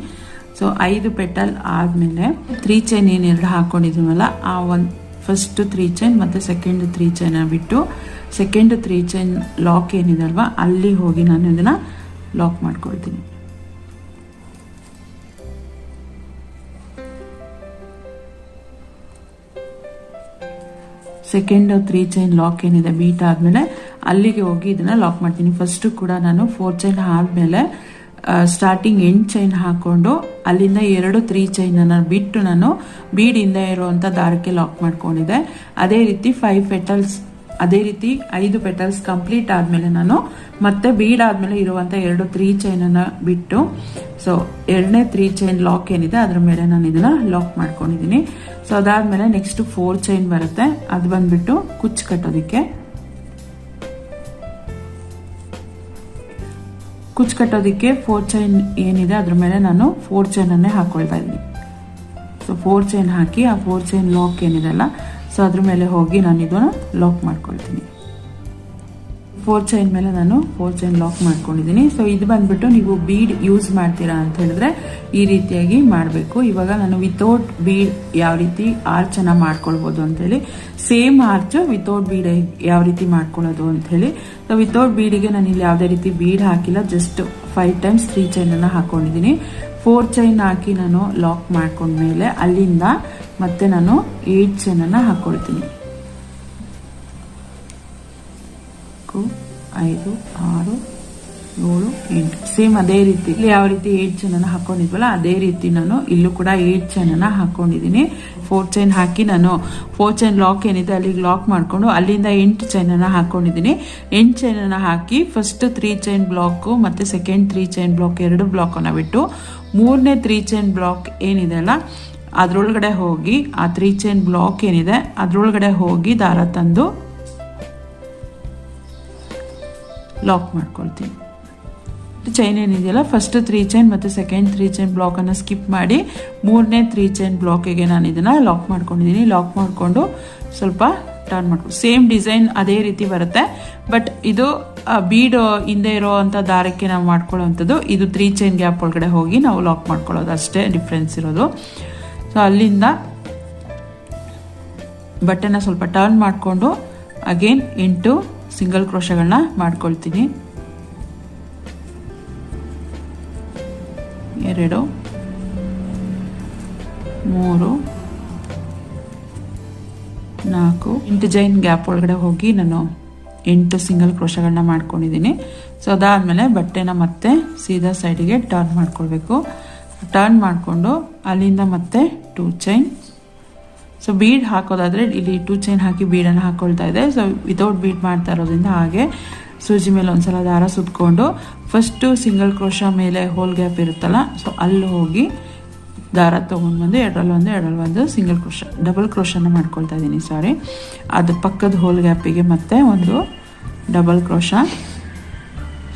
ಸೊ 5 ಪೆಟಲ್ ಆದ್ಮೇಲೆ 3 ಚೈನ್ ಏನು 2 ಹಾಕೊಂಡಿದ್ದೀನಲ್ಲ ಆ ಫಸ್ಟ್ 3 ಚೈನ್ ಮತ್ತೆ ಸೆಕೆಂಡ್ 3 ಚೈನ್ ಬಿಟ್ಟು ಸೆಕೆಂಡ್ 3 ಚೈನ್ ಲಾಕ್ ಏನಿದೆ ಅಲ್ವಾ ಅಲ್ಲಿ ಹೋಗಿ ನಾನು ಇದನ್ನ ಲಾಕ್ ಮಾಡ್ಕೊಳ್ತೀನಿ. ಸೆಕೆಂಡ್ 3 ಚೈನ್ ಲಾಕ್ ಏನಿದೆ ಬೀಟ್ ಆದಮೇಲೆ ಅಲ್ಲಿಗೆ ಹೋಗಿ ಇದನ್ನ ಲಾಕ್ ಮಾಡ್ತೀನಿ. ಫಸ್ಟ್ ಕೂಡ ನಾನು 4 ಚೈನ್ ಆದಮೇಲೆ ಸ್ಟಾರ್ಟಿಂಗ್ 8 ಚೈನ್ ಹಾಕೊಂಡು ಅಲ್ಲಿಂದ 2 3 ಚೈನ್ ಅನ್ನು ಬಿಟ್ಟು ನಾನು ಬೀಡ್ ಹಿಂದೆ ಇರುವಂತ ದಾರಕ್ಕೆ ಲಾಕ್ ಮಾಡ್ಕೊಂಡಿದ್ದೆ. ಅದೇ ರೀತಿ 5 ಪೆಟಲ್ಸ್, ಅದೇ ರೀತಿ 5 ಪೆಟಲ್ಸ್ ಕಂಪ್ಲೀಟ್ ಆದ್ಮೇಲೆ ನಾನು ಮತ್ತೆ ಬೀಡ್ ಆದ್ಮೇಲೆ ಇರುವಂತ 2 3 ಚೈನ್ ಅನ್ನ ಬಿಟ್ಟು, ಸೊ 2ನೇ 3 ಚೈನ್ ಲಾಕ್ ಏನಿದೆ ಅದ್ರ ಮೇಲೆ ನಾನು ಇದನ್ನ ಲಾಕ್ ಮಾಡ್ಕೊಂಡಿದ್ದೀನಿ. ಸೊ ಅದಾದ್ಮೇಲೆ ನೆಕ್ಸ್ಟ್ 4 ಚೈನ್ ಬರುತ್ತೆ, ಅದು ಬಂದ್ಬಿಟ್ಟು ಕುಚ್ಚು ಕಟ್ಟೋದಿಕ್ಕೆ. ಕುಚ್ಚು ಕಟ್ಟೋದಿಕ್ಕೆ 4 ಚೈನ್ ಏನಿದೆ ಅದ್ರ ಮೇಲೆ ನಾನು 4 ಚೈನ್ ಅನ್ನೇ ಹಾಕೊಳ್ತಾ ಇದ್ದೀನಿ. ಸೊ 4 ಚೈನ್ ಹಾಕಿ ಆ 4 ಚೈನ್ ಲಾಕ್ ಏನಿದೆ ಅಲ್ಲ, ಸೊ ಅದ್ರ ಮೇಲೆ ಹೋಗಿ ನಾನು ಇದನ್ನ ಲಾಕ್ ಮಾಡ್ಕೊಳ್ತೀನಿ. 4 ಚೈನ್ ಮೇಲೆ ನಾನು 4 ಚೈನ್ ಲಾಕ್ ಮಾಡ್ಕೊಂಡಿದ್ದೀನಿ. ಸೊ ಇದು ಬಂದ್ಬಿಟ್ಟು ನೀವು ಬೀಡ್ ಯೂಸ್ ಮಾಡ್ತೀರಾ ಅಂತ ಹೇಳಿದ್ರೆ ಈ ರೀತಿಯಾಗಿ ಮಾಡಬೇಕು. ಇವಾಗ ನಾನು ವಿತೌಟ್ ಬೀಡ್ ಯಾವ ರೀತಿ ಆರ್ಚ್ ಅನ್ನ ಮಾಡ್ಕೊಳ್ಬಹುದು ಅಂತ ಹೇಳಿ, ಸೇಮ್ ಆರ್ಚ್ ವಿತೌಟ್ ಬೀಡ್ ಯಾವ ರೀತಿ ಮಾಡ್ಕೊಳ್ಳೋದು ಅಂತ ಹೇಳಿ. ಸೊ ವಿತೌಟ್ ಬೀಡಿಗೆ ನಾನು ಇಲ್ಲಿ ಯಾವುದೇ ರೀತಿ ಬೀಡ್ ಹಾಕಿಲ್ಲ, ಜಸ್ಟ್ 5 times 3 ಚೈನ್ ಅನ್ನ ಹಾಕೊಂಡಿದ್ದೀನಿ. 4 ಚೈನ್ ಹಾಕಿ ನಾನು ಲಾಕ್ ಮಾಡ್ಕೊಂಡ್ಮೇಲೆ ಅಲ್ಲಿಂದ ಮತ್ತೆ ನಾನು 8 ಚೈನ್ ಅನ್ನ ಹಾಕೊಳ್ತೀನಿ. 5 6 7 8 ಸೇಮ್ ಅದೇ ರೀತಿ ಇಲ್ಲಿ ಯಾವ ರೀತಿ 8 ಚೈನ್ ಅನ್ನ ಹಾಕೊಂಡಿದ್ವಲ್ಲ ಅದೇ ರೀತಿ ನಾನು ಇಲ್ಲೂ ಕೂಡ 8 ಚೈನ್ ಅನ್ನ ಹಾಕೊಂಡಿದ್ದೀನಿ. 4 ಚೈನ್ ಹಾಕಿ ನಾನು 4 ಚೈನ್ ಲಾಕ್ ಏನಿದೆ ಅಲ್ಲಿಗೆ ಲಾಕ್ ಮಾಡ್ಕೊಂಡು ಅಲ್ಲಿಂದ 8 ಚೈನ್ ಅನ್ನ ಹಾಕೊಂಡಿದ್ದೀನಿ. 8 ಚೈನ್ ಅನ್ನ ಹಾಕಿ ಫಸ್ಟ್ 3 ಚೈನ್ ಬ್ಲಾಕ್ ಮತ್ತೆ ಸೆಕೆಂಡ್ 3 ಚೈನ್ ಬ್ಲಾಕ್ 2 ಬ್ಲಾಕ್ ಅನ್ನ ಬಿಟ್ಟು 3ನೇ 3 ಚೈನ್ ಬ್ಲಾಕ್ ಏನಿದೆ ಅಲ್ಲ ಅದ್ರೊಳಗಡೆ ಹೋಗಿ ಆ 3 ಚೈನ್ ಬ್ಲಾಕ್ ಏನಿದೆ ಅದ್ರೊಳಗಡೆ ಹೋಗಿ ದಾರ ತಂದು ಲಾಕ್ ಮಾಡ್ಕೊಳ್ತೀನಿ. ಚೈನ್ ಏನಿದೆಯಲ್ಲ ಫಸ್ಟ್ 3 ಚೈನ್ ಮತ್ತೆ ಸೆಕೆಂಡ್ 3 ಚೈನ್ ಬ್ಲಾಕ್ ಅನ್ನ ಸ್ಕಿಪ್ ಮಾಡಿ 3ನೇ 3 ಚೈನ್ ಬ್ಲಾಕಿಗೆ ನಾನು ಇದನ್ನ ಲಾಕ್ ಮಾಡ್ಕೊಂಡಿದ್ದೀನಿ. ಲಾಕ್ ಮಾಡ್ಕೊಂಡು ಸ್ವಲ್ಪ ಟರ್ನ್ ಮಾಡ್ಕೊಂಡು ಸೇಮ್ ಡಿಸೈನ್ ಅದೇ ರೀತಿ ಬರುತ್ತೆ, ಬಟ್ ಇದು ಬೀಡ್ ಹಿಂದೆ ಇರೋವಂಥ ದಾರಕ್ಕೆ ನಾವು ಮಾಡ್ಕೊಳ್ಳೋವಂಥದ್ದು, ಇದು 3 ಚೈನ್ ಗ್ಯಾಪ್ ಒಳಗಡೆ ಹೋಗಿ ನಾವು ಲಾಕ್ ಮಾಡ್ಕೊಳ್ಳೋದು, ಅಷ್ಟೇ ಡಿಫ್ರೆನ್ಸ್ ಇರೋದು. ಸೊ ಅಲ್ಲಿಂದ ಬಟ್ಟೆನ ಸ್ವಲ್ಪ ಟರ್ನ್ ಮಾಡಿಕೊಂಡು ಅಗೇನ್ 8 ಸಿಂಗಲ್ ಕ್ರೋಶಗಳನ್ನ ಮಾಡ್ಕೊಳ್ತೀನಿ. 2 3 4 8 ಚೈನ್ ಗ್ಯಾಪ್ ಒಳಗಡೆ ಹೋಗಿ ನಾನು 8 ಸಿಂಗಲ್ ಕ್ರೋಶಗಳನ್ನ ಮಾಡ್ಕೊಂಡಿದ್ದೀನಿ. ಸೊ ಅದಾದ್ಮೇಲೆ ಬಟ್ಟೆನ ಮತ್ತೆ ಸೀದಾ ಸೈಡಿಗೆ ಟರ್ನ್ ಮಾಡ್ಕೊಳ್ಬೇಕು. ಟರ್ನ್ ಮಾಡಿಕೊಂಡು ಅಲ್ಲಿಂದ ಮತ್ತೆ 2 ಚೈನ್. ಸೊ ಬೀಡ್ ಹಾಕೋದಾದ್ರೆ ಇಲ್ಲಿ 2 ಚೈನ್ ಹಾಕಿ ಬೀಡನ್ನು ಹಾಕೊಳ್ತಾ ಇದೆ. ಸೊ ವಿತೌಟ್ ಬೀಡ್ ಮಾಡ್ತಾ ಇರೋದ್ರಿಂದ ಹಾಗೆ ಸೂಜಿ ಮೇಲೆ ಒಂದ್ಸಲ ದಾರ ಸುತ್ಕೊಂಡು ಫಸ್ಟ್ ಸಿಂಗಲ್ ಕ್ರೋಶ ಮೇಲೆ ಹೋಲ್ ಗ್ಯಾಪ್ ಇರುತ್ತಲ್ಲ, ಸೊ ಅಲ್ಲಿ ಹೋಗಿ ದಾರ ತೊಗೊಂಡು ಬಂದು ಎರಡರಲ್ಲಿ ಸಿಂಗಲ್ ಕ್ರೋಶ ಡಬಲ್ ಕ್ರೋಶನ ಮಾಡ್ಕೊಳ್ತಾ ಇದ್ದೀನಿ. ಸಾರಿ, ಅದು ಪಕ್ಕದ ಹೋಲ್ ಗ್ಯಾಪಿಗೆ ಮತ್ತೆ ಒಂದು ಡಬಲ್ ಕ್ರೋಶ,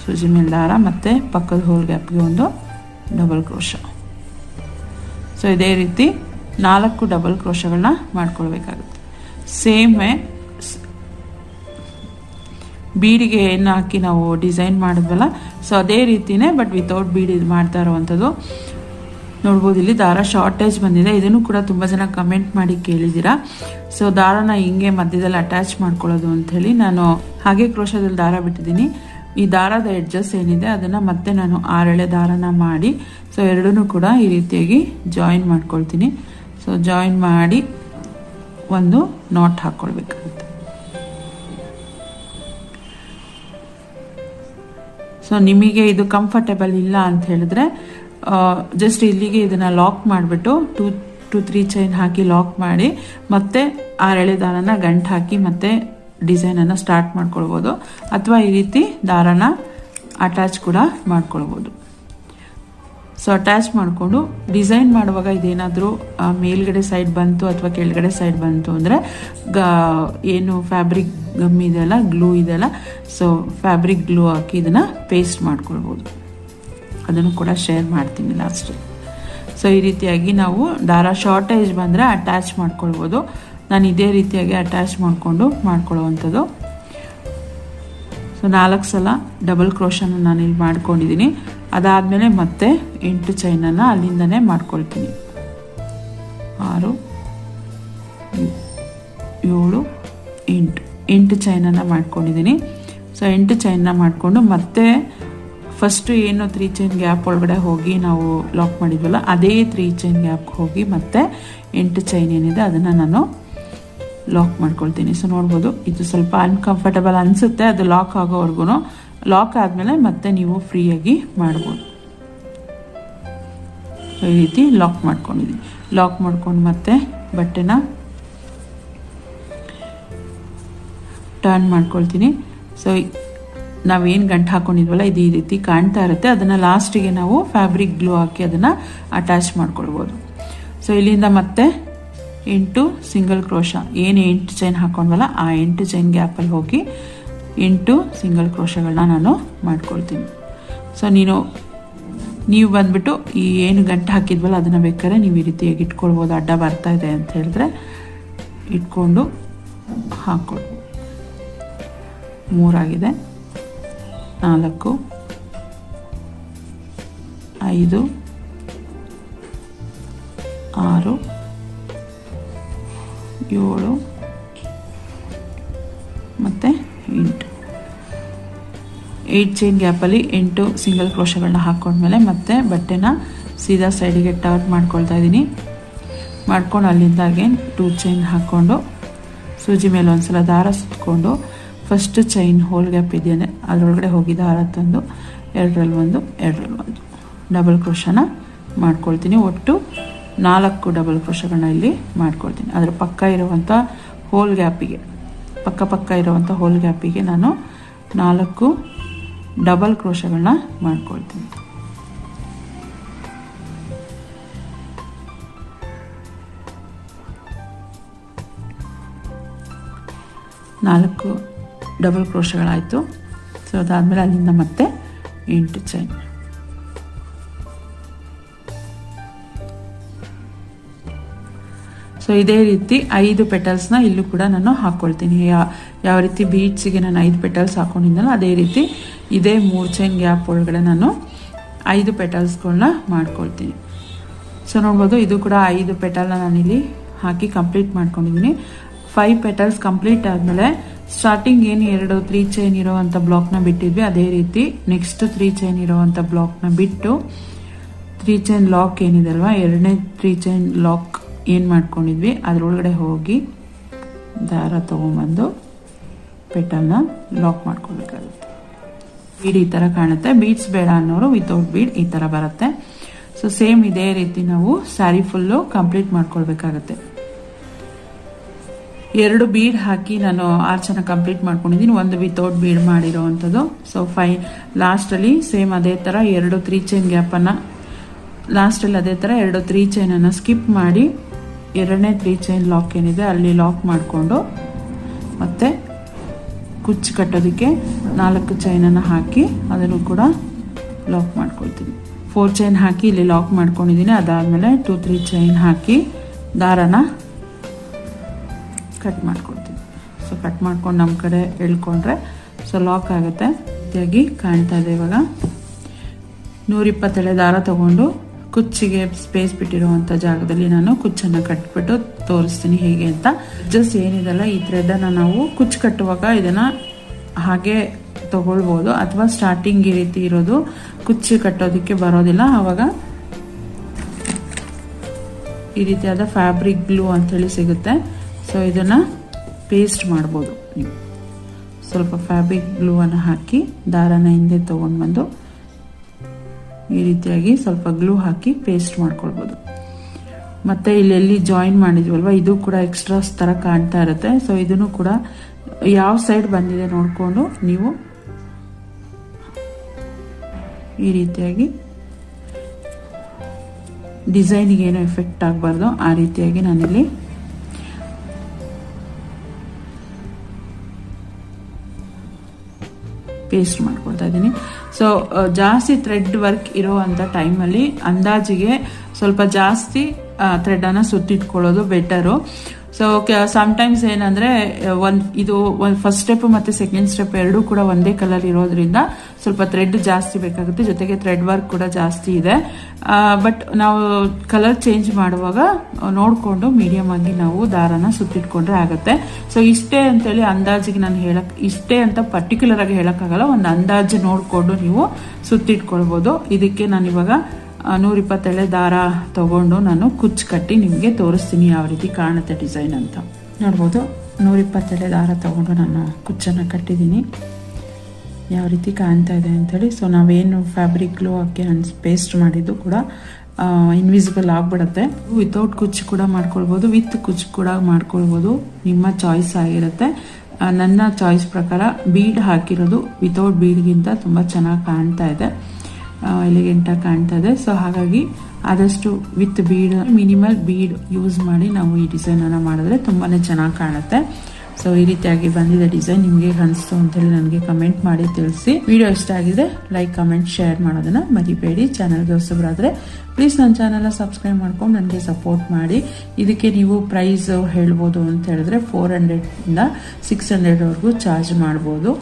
ಸೂಜಿ ಮೇಲೆ ದಾರ ಮತ್ತೆ ಪಕ್ಕದ ಹೋಲ್ ಗ್ಯಾಪ್ಗೆ ಒಂದು ಡಬಲ್ ಕ್ರೋಶ. ಸೊ ಇದೇ ರೀತಿ 4 ಡಬಲ್ ಕ್ರೋಶಗಳನ್ನ ಮಾಡ್ಕೊಳ್ಬೇಕಾಗುತ್ತೆ. ಸೇಮೇ ಬೀಡಿಗೆ ಏನು ಹಾಕಿ ನಾವು ಡಿಸೈನ್ ಮಾಡಿದ್ವಲ್ಲ, ಸೊ ಅದೇ ರೀತಿನೇ ಬಟ್ ವಿತೌಟ್ ಬೀಡ್ ಇದು ಮಾಡ್ತಾ ಇರುವಂಥದ್ದು. ನೋಡ್ಬೋದು ಇಲ್ಲಿ ದಾರ ಶಾರ್ಟೇಜ್ ಬಂದಿದೆ. ಇದನ್ನು ಕೂಡ ತುಂಬ ಜನ ಕಮೆಂಟ್ ಮಾಡಿ ಕೇಳಿದ್ದೀರಾ. ಸೊ ದಾರನ ಹಿಂಗೆ ಮಧ್ಯದಲ್ಲಿ ಅಟ್ಯಾಚ್ ಮಾಡ್ಕೊಳ್ಳೋದು ಅಂಥೇಳಿ ನಾನು ಹಾಗೆ ಕ್ರೋಶದಲ್ಲಿ ದಾರ ಬಿಟ್ಟಿದ್ದೀನಿ. ಈ ದಾರದ ಎಡ್ಜಸ್ ಏನಿದೆ ಅದನ್ನು ಮತ್ತೆ ನಾನು 6 ಎಳೆ ದಾರನ ಮಾಡಿ ಸೊ ಎರಡನ್ನೂ ಕೂಡ ಈ ರೀತಿಯಾಗಿ ಜಾಯಿನ್ ಮಾಡ್ಕೊಳ್ತೀನಿ. ಸೊ ಜಾಯಿನ್ ಮಾಡಿ ಒಂದು ನಾಟ್ ಹಾಕ್ಕೊಳ್ಬೇಕಾಗುತ್ತೆ. ಸೊ ನಿಮಗೆ ಇದು ಕಂಫರ್ಟೇಬಲ್ ಇಲ್ಲ ಅಂತ ಹೇಳಿದ್ರೆ ಜಸ್ಟ್ ಇಲ್ಲಿಗೆ ಇದನ್ನ ಲಾಕ್ ಮಾಡಿಬಿಟ್ಟು 2-3 ಚೈನ್ ಹಾಕಿ ಲಾಕ್ ಮಾಡಿ ಮತ್ತೆ 6 ಎಳೆ ದಾರನ ಗಂಟು ಹಾಕಿ ಮತ್ತೆ ಡಿಸೈನನ್ನು ಸ್ಟಾರ್ಟ್ ಮಾಡ್ಕೊಳ್ಬೋದು, ಅಥವಾ ಈ ರೀತಿ ದಾರನ ಅಟ್ಯಾಚ್ ಕೂಡ ಮಾಡ್ಕೊಳ್ಬೋದು. ಸೊ ಅಟ್ಯಾಚ್ ಮಾಡಿಕೊಂಡು ಡಿಸೈನ್ ಮಾಡುವಾಗ ಇದೇನಾದರೂ ಮೇಲ್ಗಡೆ ಸೈಡ್ ಬಂತು ಅಥವಾ ಕೆಳಗಡೆ ಸೈಡ್ ಬಂತು ಅಂದರೆ ಏನು ಫ್ಯಾಬ್ರಿಕ್ ಗಮ್ ಇದೆಯಲ್ಲ, ಗ್ಲೂ ಇದೆಯಲ್ಲ, ಸೊ ಫ್ಯಾಬ್ರಿಕ್ ಗ್ಲೂ ಹಾಕಿ ಇದನ್ನು ಪೇಸ್ಟ್ ಮಾಡ್ಕೊಳ್ಬೋದು. ಅದನ್ನು ಕೂಡ ಶೇರ್ ಮಾಡ್ತೀನಿ ಲಾಸ್ಟ್. ಸೊ ಈ ರೀತಿಯಾಗಿ ನಾವು ದಾರ ಶಾರ್ಟೇಜ್ ಬಂದರೆ ಅಟ್ಯಾಚ್ ಮಾಡ್ಕೊಳ್ಬೋದು. ನಾನು ಇದೇ ರೀತಿಯಾಗಿ ಅಟ್ಯಾಚ್ ಮಾಡಿಕೊಂಡು ಮಾಡ್ಕೊಳ್ಳುವಂಥದ್ದು. ಸೊ 4 ಸಲ ಡಬಲ್ ಕ್ರೋಶನ ನಾನು ಇಲ್ಲಿ ಮಾಡ್ಕೊಂಡಿದ್ದೀನಿ. ಅದಾದಮೇಲೆ ಮತ್ತೆ 8 ಚೈನನ್ನು ಅಲ್ಲಿಂದನೇ ಮಾಡ್ಕೊಳ್ತೀನಿ. 6 7 8 ಚೈನನ್ನು ಮಾಡ್ಕೊಂಡಿದ್ದೀನಿ. ಸೊ 8 ಚೈನ್ನ ಮಾಡಿಕೊಂಡು ಮತ್ತೆ ಫಸ್ಟು ಏನು 3 ಚೈನ್ ಗ್ಯಾಪ್ ಒಳಗಡೆ ಹೋಗಿ ನಾವು ಲಾಕ್ ಮಾಡಿದ್ವಲ್ಲ ಅದೇ 3 ಚೈನ್ ಗ್ಯಾಪ್ ಹೋಗಿ ಮತ್ತೆ 8 ಚೈನ್ ಏನಿದೆ ಅದನ್ನು ನಾನು ಲಾಕ್ ಮಾಡ್ಕೊಳ್ತೀನಿ. ಸೊ ನೋಡ್ಬೋದು ಇದು ಸ್ವಲ್ಪ ಅನ್ಕಂಫರ್ಟಬಲ್ ಅನಿಸುತ್ತೆ, ಅದು ಲಾಕ್ ಆಗೋವರೆಗೂ. ಲಾಕ್ ಆದಮೇಲೆ ಮತ್ತೆ ನೀವು ಫ್ರೀಯಾಗಿ ಮಾಡ್ಬೋದು. ಈ ರೀತಿ ಲಾಕ್ ಮಾಡ್ಕೊಂಡಿದ್ದೀನಿ. ಲಾಕ್ ಮಾಡ್ಕೊಂಡು ಮತ್ತೆ ಬಟ್ಟೆನ ಟರ್ನ್ ಮಾಡ್ಕೊಳ್ತೀನಿ. ಸೊ ನಾವೇನು ಗಂಟು ಹಾಕೊಂಡಿದ್ವಲ್ಲ ಇದು ಈ ರೀತಿ ಕಾಣ್ತಾ ಇರುತ್ತೆ. ಅದನ್ನು ಲಾಸ್ಟಿಗೆ ನಾವು ಫ್ಯಾಬ್ರಿಕ್ ಗ್ಲೂ ಹಾಕಿ ಅದನ್ನು ಅಟ್ಯಾಚ್ ಮಾಡ್ಕೊಳ್ಬೋದು. ಸೊ ಇಲ್ಲಿಂದ ಮತ್ತೆ 8 ಸಿಂಗಲ್ ಕ್ರೋಶ, ಏನು 8 ಚೈನ್ ಹಾಕೊಂಡ್ವಲ್ಲ ಆ 8 ಚೈನ್ ಗ್ಯಾಪಲ್ಲಿ ಹೋಗಿ 8 ಸಿಂಗಲ್ ಕ್ರೋಶಗಳನ್ನ ನಾನು ಮಾಡ್ಕೊಳ್ತೀನಿ. ಸೊ ನೀವು ಬಂದ್ಬಿಟ್ಟು ಈ ಏನು ಗಂಟು ಹಾಕಿದ್ವಲ್ಲ ಅದನ್ನು ಬೇಕಾದ್ರೆ ನೀವು ಈ ರೀತಿಯಾಗಿ ಇಟ್ಕೊಳ್ಬೋದು. ಅಡ್ಡ ಬರ್ತಾ ಇದೆ ಅಂತ ಹೇಳಿದ್ರೆ ಇಟ್ಕೊಂಡು ಹಾಕ್ಕೊಳ್ಬೋದು. 3 ಆಗಿದೆ, 4, 5, 6, 7 ಮತ್ತು 8. 8 ಚೈನ್ ಗ್ಯಾಪಲ್ಲಿ 8 ಸಿಂಗಲ್ ಕ್ರೋಶಗಳನ್ನ ಹಾಕ್ಕೊಂಡ್ಮೇಲೆ ಮತ್ತೆ ಬಟ್ಟೆನ ಸೀದಾ ಸೈಡಿಗೆ ಟರ್ನ್ ಮಾಡ್ಕೊಳ್ತಾ ಇದ್ದೀನಿ. ಮಾಡ್ಕೊಂಡು ಅಲ್ಲಿಂದ ಅಗೇನ್ 2 ಚೈನ್ ಹಾಕ್ಕೊಂಡು ಸೂಜಿ ಮೇಲೆ ಒಂದ್ಸಲ ದಾರ ಸುತ್ಕೊಂಡು ಫಸ್ಟ್ ಚೈನ್ ಹೋಲ್ ಗ್ಯಾಪ್ ಇದೆಯೇ ಅದರೊಳಗಡೆ ಹೋಗಿ ದಾರ ತಂದು 2ರಲ್ಲಿ 1, 2ರಲ್ಲಿ 1 ಡಬಲ್ ಕ್ರೋಶನ ಮಾಡ್ಕೊಳ್ತೀನಿ. ಒಟ್ಟು 4 ಡಬಲ್ ಕ್ರೋಶಗಳನ್ನ ಇಲ್ಲಿ ಮಾಡ್ಕೊಳ್ತೀನಿ. ಅದರ ಪಕ್ಕ ಇರುವಂಥ ಹೋಲ್ ಗ್ಯಾಪಿಗೆ ಪಕ್ಕ ಇರುವಂಥ ಹೋಲ್ ಗ್ಯಾಪಿಗೆ ನಾನು 4 ಡಬಲ್ ಕ್ರೋಶಗಳನ್ನ ಮಾಡ್ಕೊಳ್ತೀನಿ. ನಾಲ್ಕು ಡಬಲ್ ಕ್ರೋಶಗಳಾಯಿತು. ಸೊ ಅದಾದಮೇಲೆ ಅಲ್ಲಿಂದ ಮತ್ತೆ 8 ಚೈನ್. ಸೊ ಇದೇ ರೀತಿ 5 ಪೆಟಲ್ಸ್ನ ಇಲ್ಲೂ ಕೂಡ ನಾನು ಹಾಕ್ಕೊಳ್ತೀನಿ. ಯಾವ ರೀತಿ ಬೀಡ್ಸಿಗೆ ನಾನು 5 ಪೆಟಲ್ಸ್ ಹಾಕೊಂಡಿದ್ದನೋ ಅದೇ ರೀತಿ ಇದೇ 3 ಚೈನ್ ಗ್ಯಾಪ್ ಒಳಗಡೆ ನಾನು 5 ಪೆಟಲ್ಸ್ಗಳನ್ನ ಮಾಡ್ಕೊಳ್ತೀನಿ. ಸೊ ನೋಡ್ಬೋದು ಇದು ಕೂಡ 5 ಪೆಟಲ್ನ ನಾನಿಲ್ಲಿ ಹಾಕಿ ಕಂಪ್ಲೀಟ್ ಮಾಡ್ಕೊಂಡಿದ್ದೀನಿ. 5 ಪೆಟಲ್ಸ್ ಕಂಪ್ಲೀಟ್ ಆದಮೇಲೆ ಸ್ಟಾರ್ಟಿಂಗ್ ಏನು 3 ಚೈನ್ ಇರೋವಂಥ ಬ್ಲಾಕ್ನ ಬಿಟ್ಟಿದ್ವಿ ಅದೇ ರೀತಿ ನೆಕ್ಸ್ಟ್ 3 ಚೈನ್ ಇರೋವಂಥ ಬ್ಲಾಕ್ನ ಬಿಟ್ಟು 3 ಚೈನ್ ಲಾಕ್ ಏನಿದೆ ಅಲ್ವಾ, 2ನೇ 3 ಚೈನ್ ಲಾಕ್ ಏನು ಮಾಡ್ಕೊಂಡಿದ್ವಿ ಅದರೊಳಗಡೆ ಹೋಗಿ ದಾರ ತೊಗೊಂಬಂದು ಪೆಟಲ್ನ ಲಾಕ್ ಮಾಡ್ಕೊಳ್ಬೇಕಾಗುತ್ತೆ. ಬೀಡ್ ಈ ಥರ ಕಾಣುತ್ತೆ. ಬೀಡ್ಸ್ ಬೇಡ ಅನ್ನೋರು ವಿತೌಟ್ ಬೀಡ್ ಈ ಥರ ಬರುತ್ತೆ. ಸೊ ಸೇಮ್ ಇದೇ ರೀತಿ ನಾವು ಸ್ಯಾರಿ ಫುಲ್ಲು ಕಂಪ್ಲೀಟ್ ಮಾಡ್ಕೊಳ್ಬೇಕಾಗತ್ತೆ. 2 ಬೀಡ್ ಹಾಕಿ ನಾನು ಆರ್ಚನ ಕಂಪ್ಲೀಟ್ ಮಾಡ್ಕೊಂಡಿದ್ದೀನಿ, 1 ವಿತೌಟ್ ಬೀಡ್ ಮಾಡಿರೋ ಅಂಥದ್ದು. ಸೊ ಲಾಸ್ಟಲ್ಲಿ ಸೇಮ್ ಅದೇ ಥರ 2 3 ಚೈನ್ ಗ್ಯಾಪನ್ನು ಲಾಸ್ಟಲ್ಲಿ ಅದೇ ಥರ 2 3 ಚೈನನ್ನು ಸ್ಕಿಪ್ ಮಾಡಿ 2ನೇ 3 ಚೈನ್ ಲಾಕ್ ಏನಿದೆ ಅಲ್ಲಿ ಲಾಕ್ ಮಾಡಿಕೊಂಡು ಮತ್ತೆ ಕುಚ್ಚು ಕಟ್ಟೋದಕ್ಕೆ 4 ಚೈನನ್ನು ಹಾಕಿ ಅದನ್ನು ಕೂಡ ಲಾಕ್ ಮಾಡ್ಕೊಳ್ತೀನಿ. 4 ಚೈನ್ ಹಾಕಿ ಇಲ್ಲಿ ಲಾಕ್ ಮಾಡ್ಕೊಂಡಿದ್ದೀನಿ. ಅದಾದಮೇಲೆ 2 3 ಚೈನ್ ಹಾಕಿ ದಾರನ ಕಟ್ ಮಾಡ್ಕೊಳ್ತೀನಿ. ಸೊ ಕಟ್ ಮಾಡ್ಕೊಂಡು ನಮ್ಮ ಕಡೆ ಎಳ್ಕೊಂಡ್ರೆ ಸೊ ಲಾಕ್ ಆಗುತ್ತೆ. ರೀತಿಯಾಗಿ ಕಾಣ್ತಾ ಇದೆ. ಇವಾಗ 120 ಎಳೆ ದಾರ ತಗೊಂಡು ಕುಚ್ಚಿಗೆ ಸ್ಪೇಸ್ ಬಿಟ್ಟಿರುವಂಥ ಜಾಗದಲ್ಲಿ ನಾನು ಕುಚ್ಚನ್ನು ಕಟ್ಬಿಟ್ಟು ತೋರಿಸ್ತೀನಿ ಹೇಗೆ ಅಂತ. ಜಸ್ಟ್ ಏನಿದೆಲ್ಲ ಈ ಥ್ರೆಡನ್ನು ನಾವು ಕುಚ್ಚು ಕಟ್ಟುವಾಗ ಇದನ್ನು ಹಾಗೆ ತಗೊಳ್ಬೋದು, ಅಥವಾ ಸ್ಟಾರ್ಟಿಂಗ್ ಈ ರೀತಿ ಇರೋದು ಕುಚ್ಚು ಕಟ್ಟೋದಕ್ಕೆ ಬರೋದಿಲ್ಲ. ಆವಾಗ ಈ ರೀತಿಯಾದ ಫ್ಯಾಬ್ರಿಕ್ ಗ್ಲೂ ಅಂಥೇಳಿ ಸಿಗುತ್ತೆ. ಸೊ ಇದನ್ನು ಪೇಸ್ಟ್ ಮಾಡ್ಬೋದು ನೀವು. ಸ್ವಲ್ಪ ಫ್ಯಾಬ್ರಿಕ್ ಗ್ಲೂವನ್ನು ಹಾಕಿ ದಾರನ ಹಿಂದೆ ತೊಗೊಂಡು ಬಂದು ಈ ರೀತಿಯಾಗಿ ಸ್ವಲ್ಪ ಗ್ಲೂ ಹಾಕಿ ಪೇಸ್ಟ್ ಮಾಡ್ಕೊಳ್ಬೋದು. ಮತ್ತು ಇಲ್ಲೆಲ್ಲಿ ಜಾಯಿನ್ ಮಾಡಿದ್ವಲ್ವ ಇದು ಕೂಡ ಎಕ್ಸ್ಟ್ರಾಸ್ ಥರ ಕಾಣ್ತಾ ಇರುತ್ತೆ. ಸೊ ಇದನ್ನು ಕೂಡ ಯಾವ ಸೈಡ್ ಬಂದಿದೆ ನೋಡಿಕೊಂಡು ನೀವು ಈ ರೀತಿಯಾಗಿ ಡಿಸೈನಿಗೆ ಏನೋ ಎಫೆಕ್ಟ್ ಆಗಬಾರ್ದು ಆ ರೀತಿಯಾಗಿ ನಾನಿಲ್ಲಿ ಪೇಸ್ಟ್ ಮಾಡ್ಕೊಳ್ತಾ ಇದ್ದೀನಿ. ಸೊ ಜಾಸ್ತಿ ಥ್ರೆಡ್ ವರ್ಕ್ ಇರೋವಂಥ ಟೈಮಲ್ಲಿ ಅಂದಾಜಿಗೆ ಸ್ವಲ್ಪ ಜಾಸ್ತಿ ಥ್ರೆಡನ್ನು ಸುತ್ತಿಟ್ಕೊಳ್ಳೋದು ಬೆಟರು. ಸೊ ಸಮ್ಟೈಮ್ಸ್ ಏನಂದರೆ ಇದು ಫಸ್ಟ್ ಸ್ಟೆಪ್ ಮತ್ತು ಸೆಕೆಂಡ್ ಸ್ಟೆಪ್ ಎರಡೂ ಕೂಡ ಒಂದೇ ಕಲರ್ ಇರೋದ್ರಿಂದ ಸ್ವಲ್ಪ ಥ್ರೆಡ್ ಜಾಸ್ತಿ ಬೇಕಾಗುತ್ತೆ, ಜೊತೆಗೆ ಥ್ರೆಡ್ ವರ್ಕ್ ಕೂಡ ಜಾಸ್ತಿ ಇದೆ. ಬಟ್ ನಾವು ಕಲರ್ ಚೇಂಜ್ ಮಾಡುವಾಗ ನೋಡಿಕೊಂಡು ಮೀಡಿಯಮ್ ಆಗಿ ನಾವು ದಾರನ ಸುತ್ತಿಟ್ಕೊಂಡ್ರೆ ಆಗುತ್ತೆ. ಸೊ ಇಷ್ಟೇ ಅಂತೇಳಿ ಅಂದಾಜಿಗೆ ನಾನು ಇಷ್ಟೇ ಅಂತ ಪರ್ಟಿಕ್ಯುಲರ್ ಆಗಿ ಹೇಳೋಕ್ಕಾಗಲ್ಲ, ಒಂದು ಅಂದಾಜು ನೋಡಿಕೊಂಡು ನೀವು ಸುತ್ತಿಟ್ಕೊಳ್ಬೋದು. ಇದಕ್ಕೆ ನಾನಿವಾಗ 120 ಎಳೆ ದಾರ ತಗೊಂಡು ನಾನು ಕುಚ್ಚು ಕಟ್ಟಿ ನಿಮಗೆ ತೋರಿಸ್ತೀನಿ ಯಾವ ರೀತಿ ಕಾಣುತ್ತೆ ಡಿಸೈನ್ ಅಂತ. ನೋಡ್ಬೋದು 120 ಎಳೆ ದಾರ ತಗೊಂಡು ನಾನು ಕುಚ್ಚನ್ನು ಕಟ್ಟಿದ್ದೀನಿ. ಯಾವ ರೀತಿ ಕಾಣ್ತಾ ಇದೆ ಅಂಥೇಳಿ. ಸೊ ನಾವೇನು ಫ್ಯಾಬ್ರಿಕ್ ಗ್ಲೂ ಹಾಕಿ ಪೇಸ್ಟ್ ಮಾಡಿದ್ದು ಕೂಡ ಇನ್ವಿಸಿಬಲ್ ಆಗಿಬಿಡುತ್ತೆ. ವಿತೌಟ್ ಕುಚ್ಚು ಕೂಡ ಮಾಡ್ಕೊಳ್ಬೋದು, ವಿತ್ ಕುಚ್ಚು ಕೂಡ ಮಾಡ್ಕೊಳ್ಬೋದು, ನಿಮ್ಮ ಚಾಯ್ಸ್ ಆಗಿರುತ್ತೆ. ನನ್ನ ಚಾಯ್ಸ್ ಪ್ರಕಾರ ಬೀಡ್ ಹಾಕಿರೋದು ವಿತೌಟ್ ಬೀಡ್ಗಿಂತ ತುಂಬ ಚೆನ್ನಾಗಿ ಕಾಣ್ತಾ ಇದೆ, ಎಲಿಗೆಂಟಾಗಿ ಕಾಣ್ತಾ ಇದೆ. ಸೊ ಹಾಗಾಗಿ ಆದಷ್ಟು with bead, minimal bead use ಮಾಡಿ ನಾವು ಈ ಡಿಸೈನನ್ನು ಮಾಡಿದ್ರೆ ತುಂಬಾ ಚೆನ್ನಾಗಿ ಕಾಣುತ್ತೆ. ಸೊ ಈ ರೀತಿಯಾಗಿ ಬಂದಿದೆ ಡಿಸೈನ್. ನಿಮಗೆ ಅನಿಸ್ತು ಅಂತೇಳಿ ನನಗೆ ಕಮೆಂಟ್ ಮಾಡಿ ತಿಳಿಸಿ. ವಿಡಿಯೋ ಇಷ್ಟ ಆಗಿದೆ ಲೈಕ್, ಕಮೆಂಟ್, ಶೇರ್ ಮಾಡೋದನ್ನ ಮರಿಬೇಡಿ. ಚಾನಲ್ಗೆ ಹೊಸಬರಾದರೆ ಪ್ಲೀಸ್ ನನ್ನ ಚಾನಲ್ನ ಸಬ್ಸ್ಕ್ರೈಬ್ ಮಾಡ್ಕೊಂಡು ನನಗೆ ಸಪೋರ್ಟ್ ಮಾಡಿ. ಇದಕ್ಕೆ ನೀವು ಪ್ರೈಸ್ ಹೇಳ್ಬೋದು ಅಂತ ಹೇಳಿದ್ರೆ 400 ಇಂದ 600 ವರೆಗೂ ಚಾರ್ಜ್ ಮಾಡ್ಬೋದು.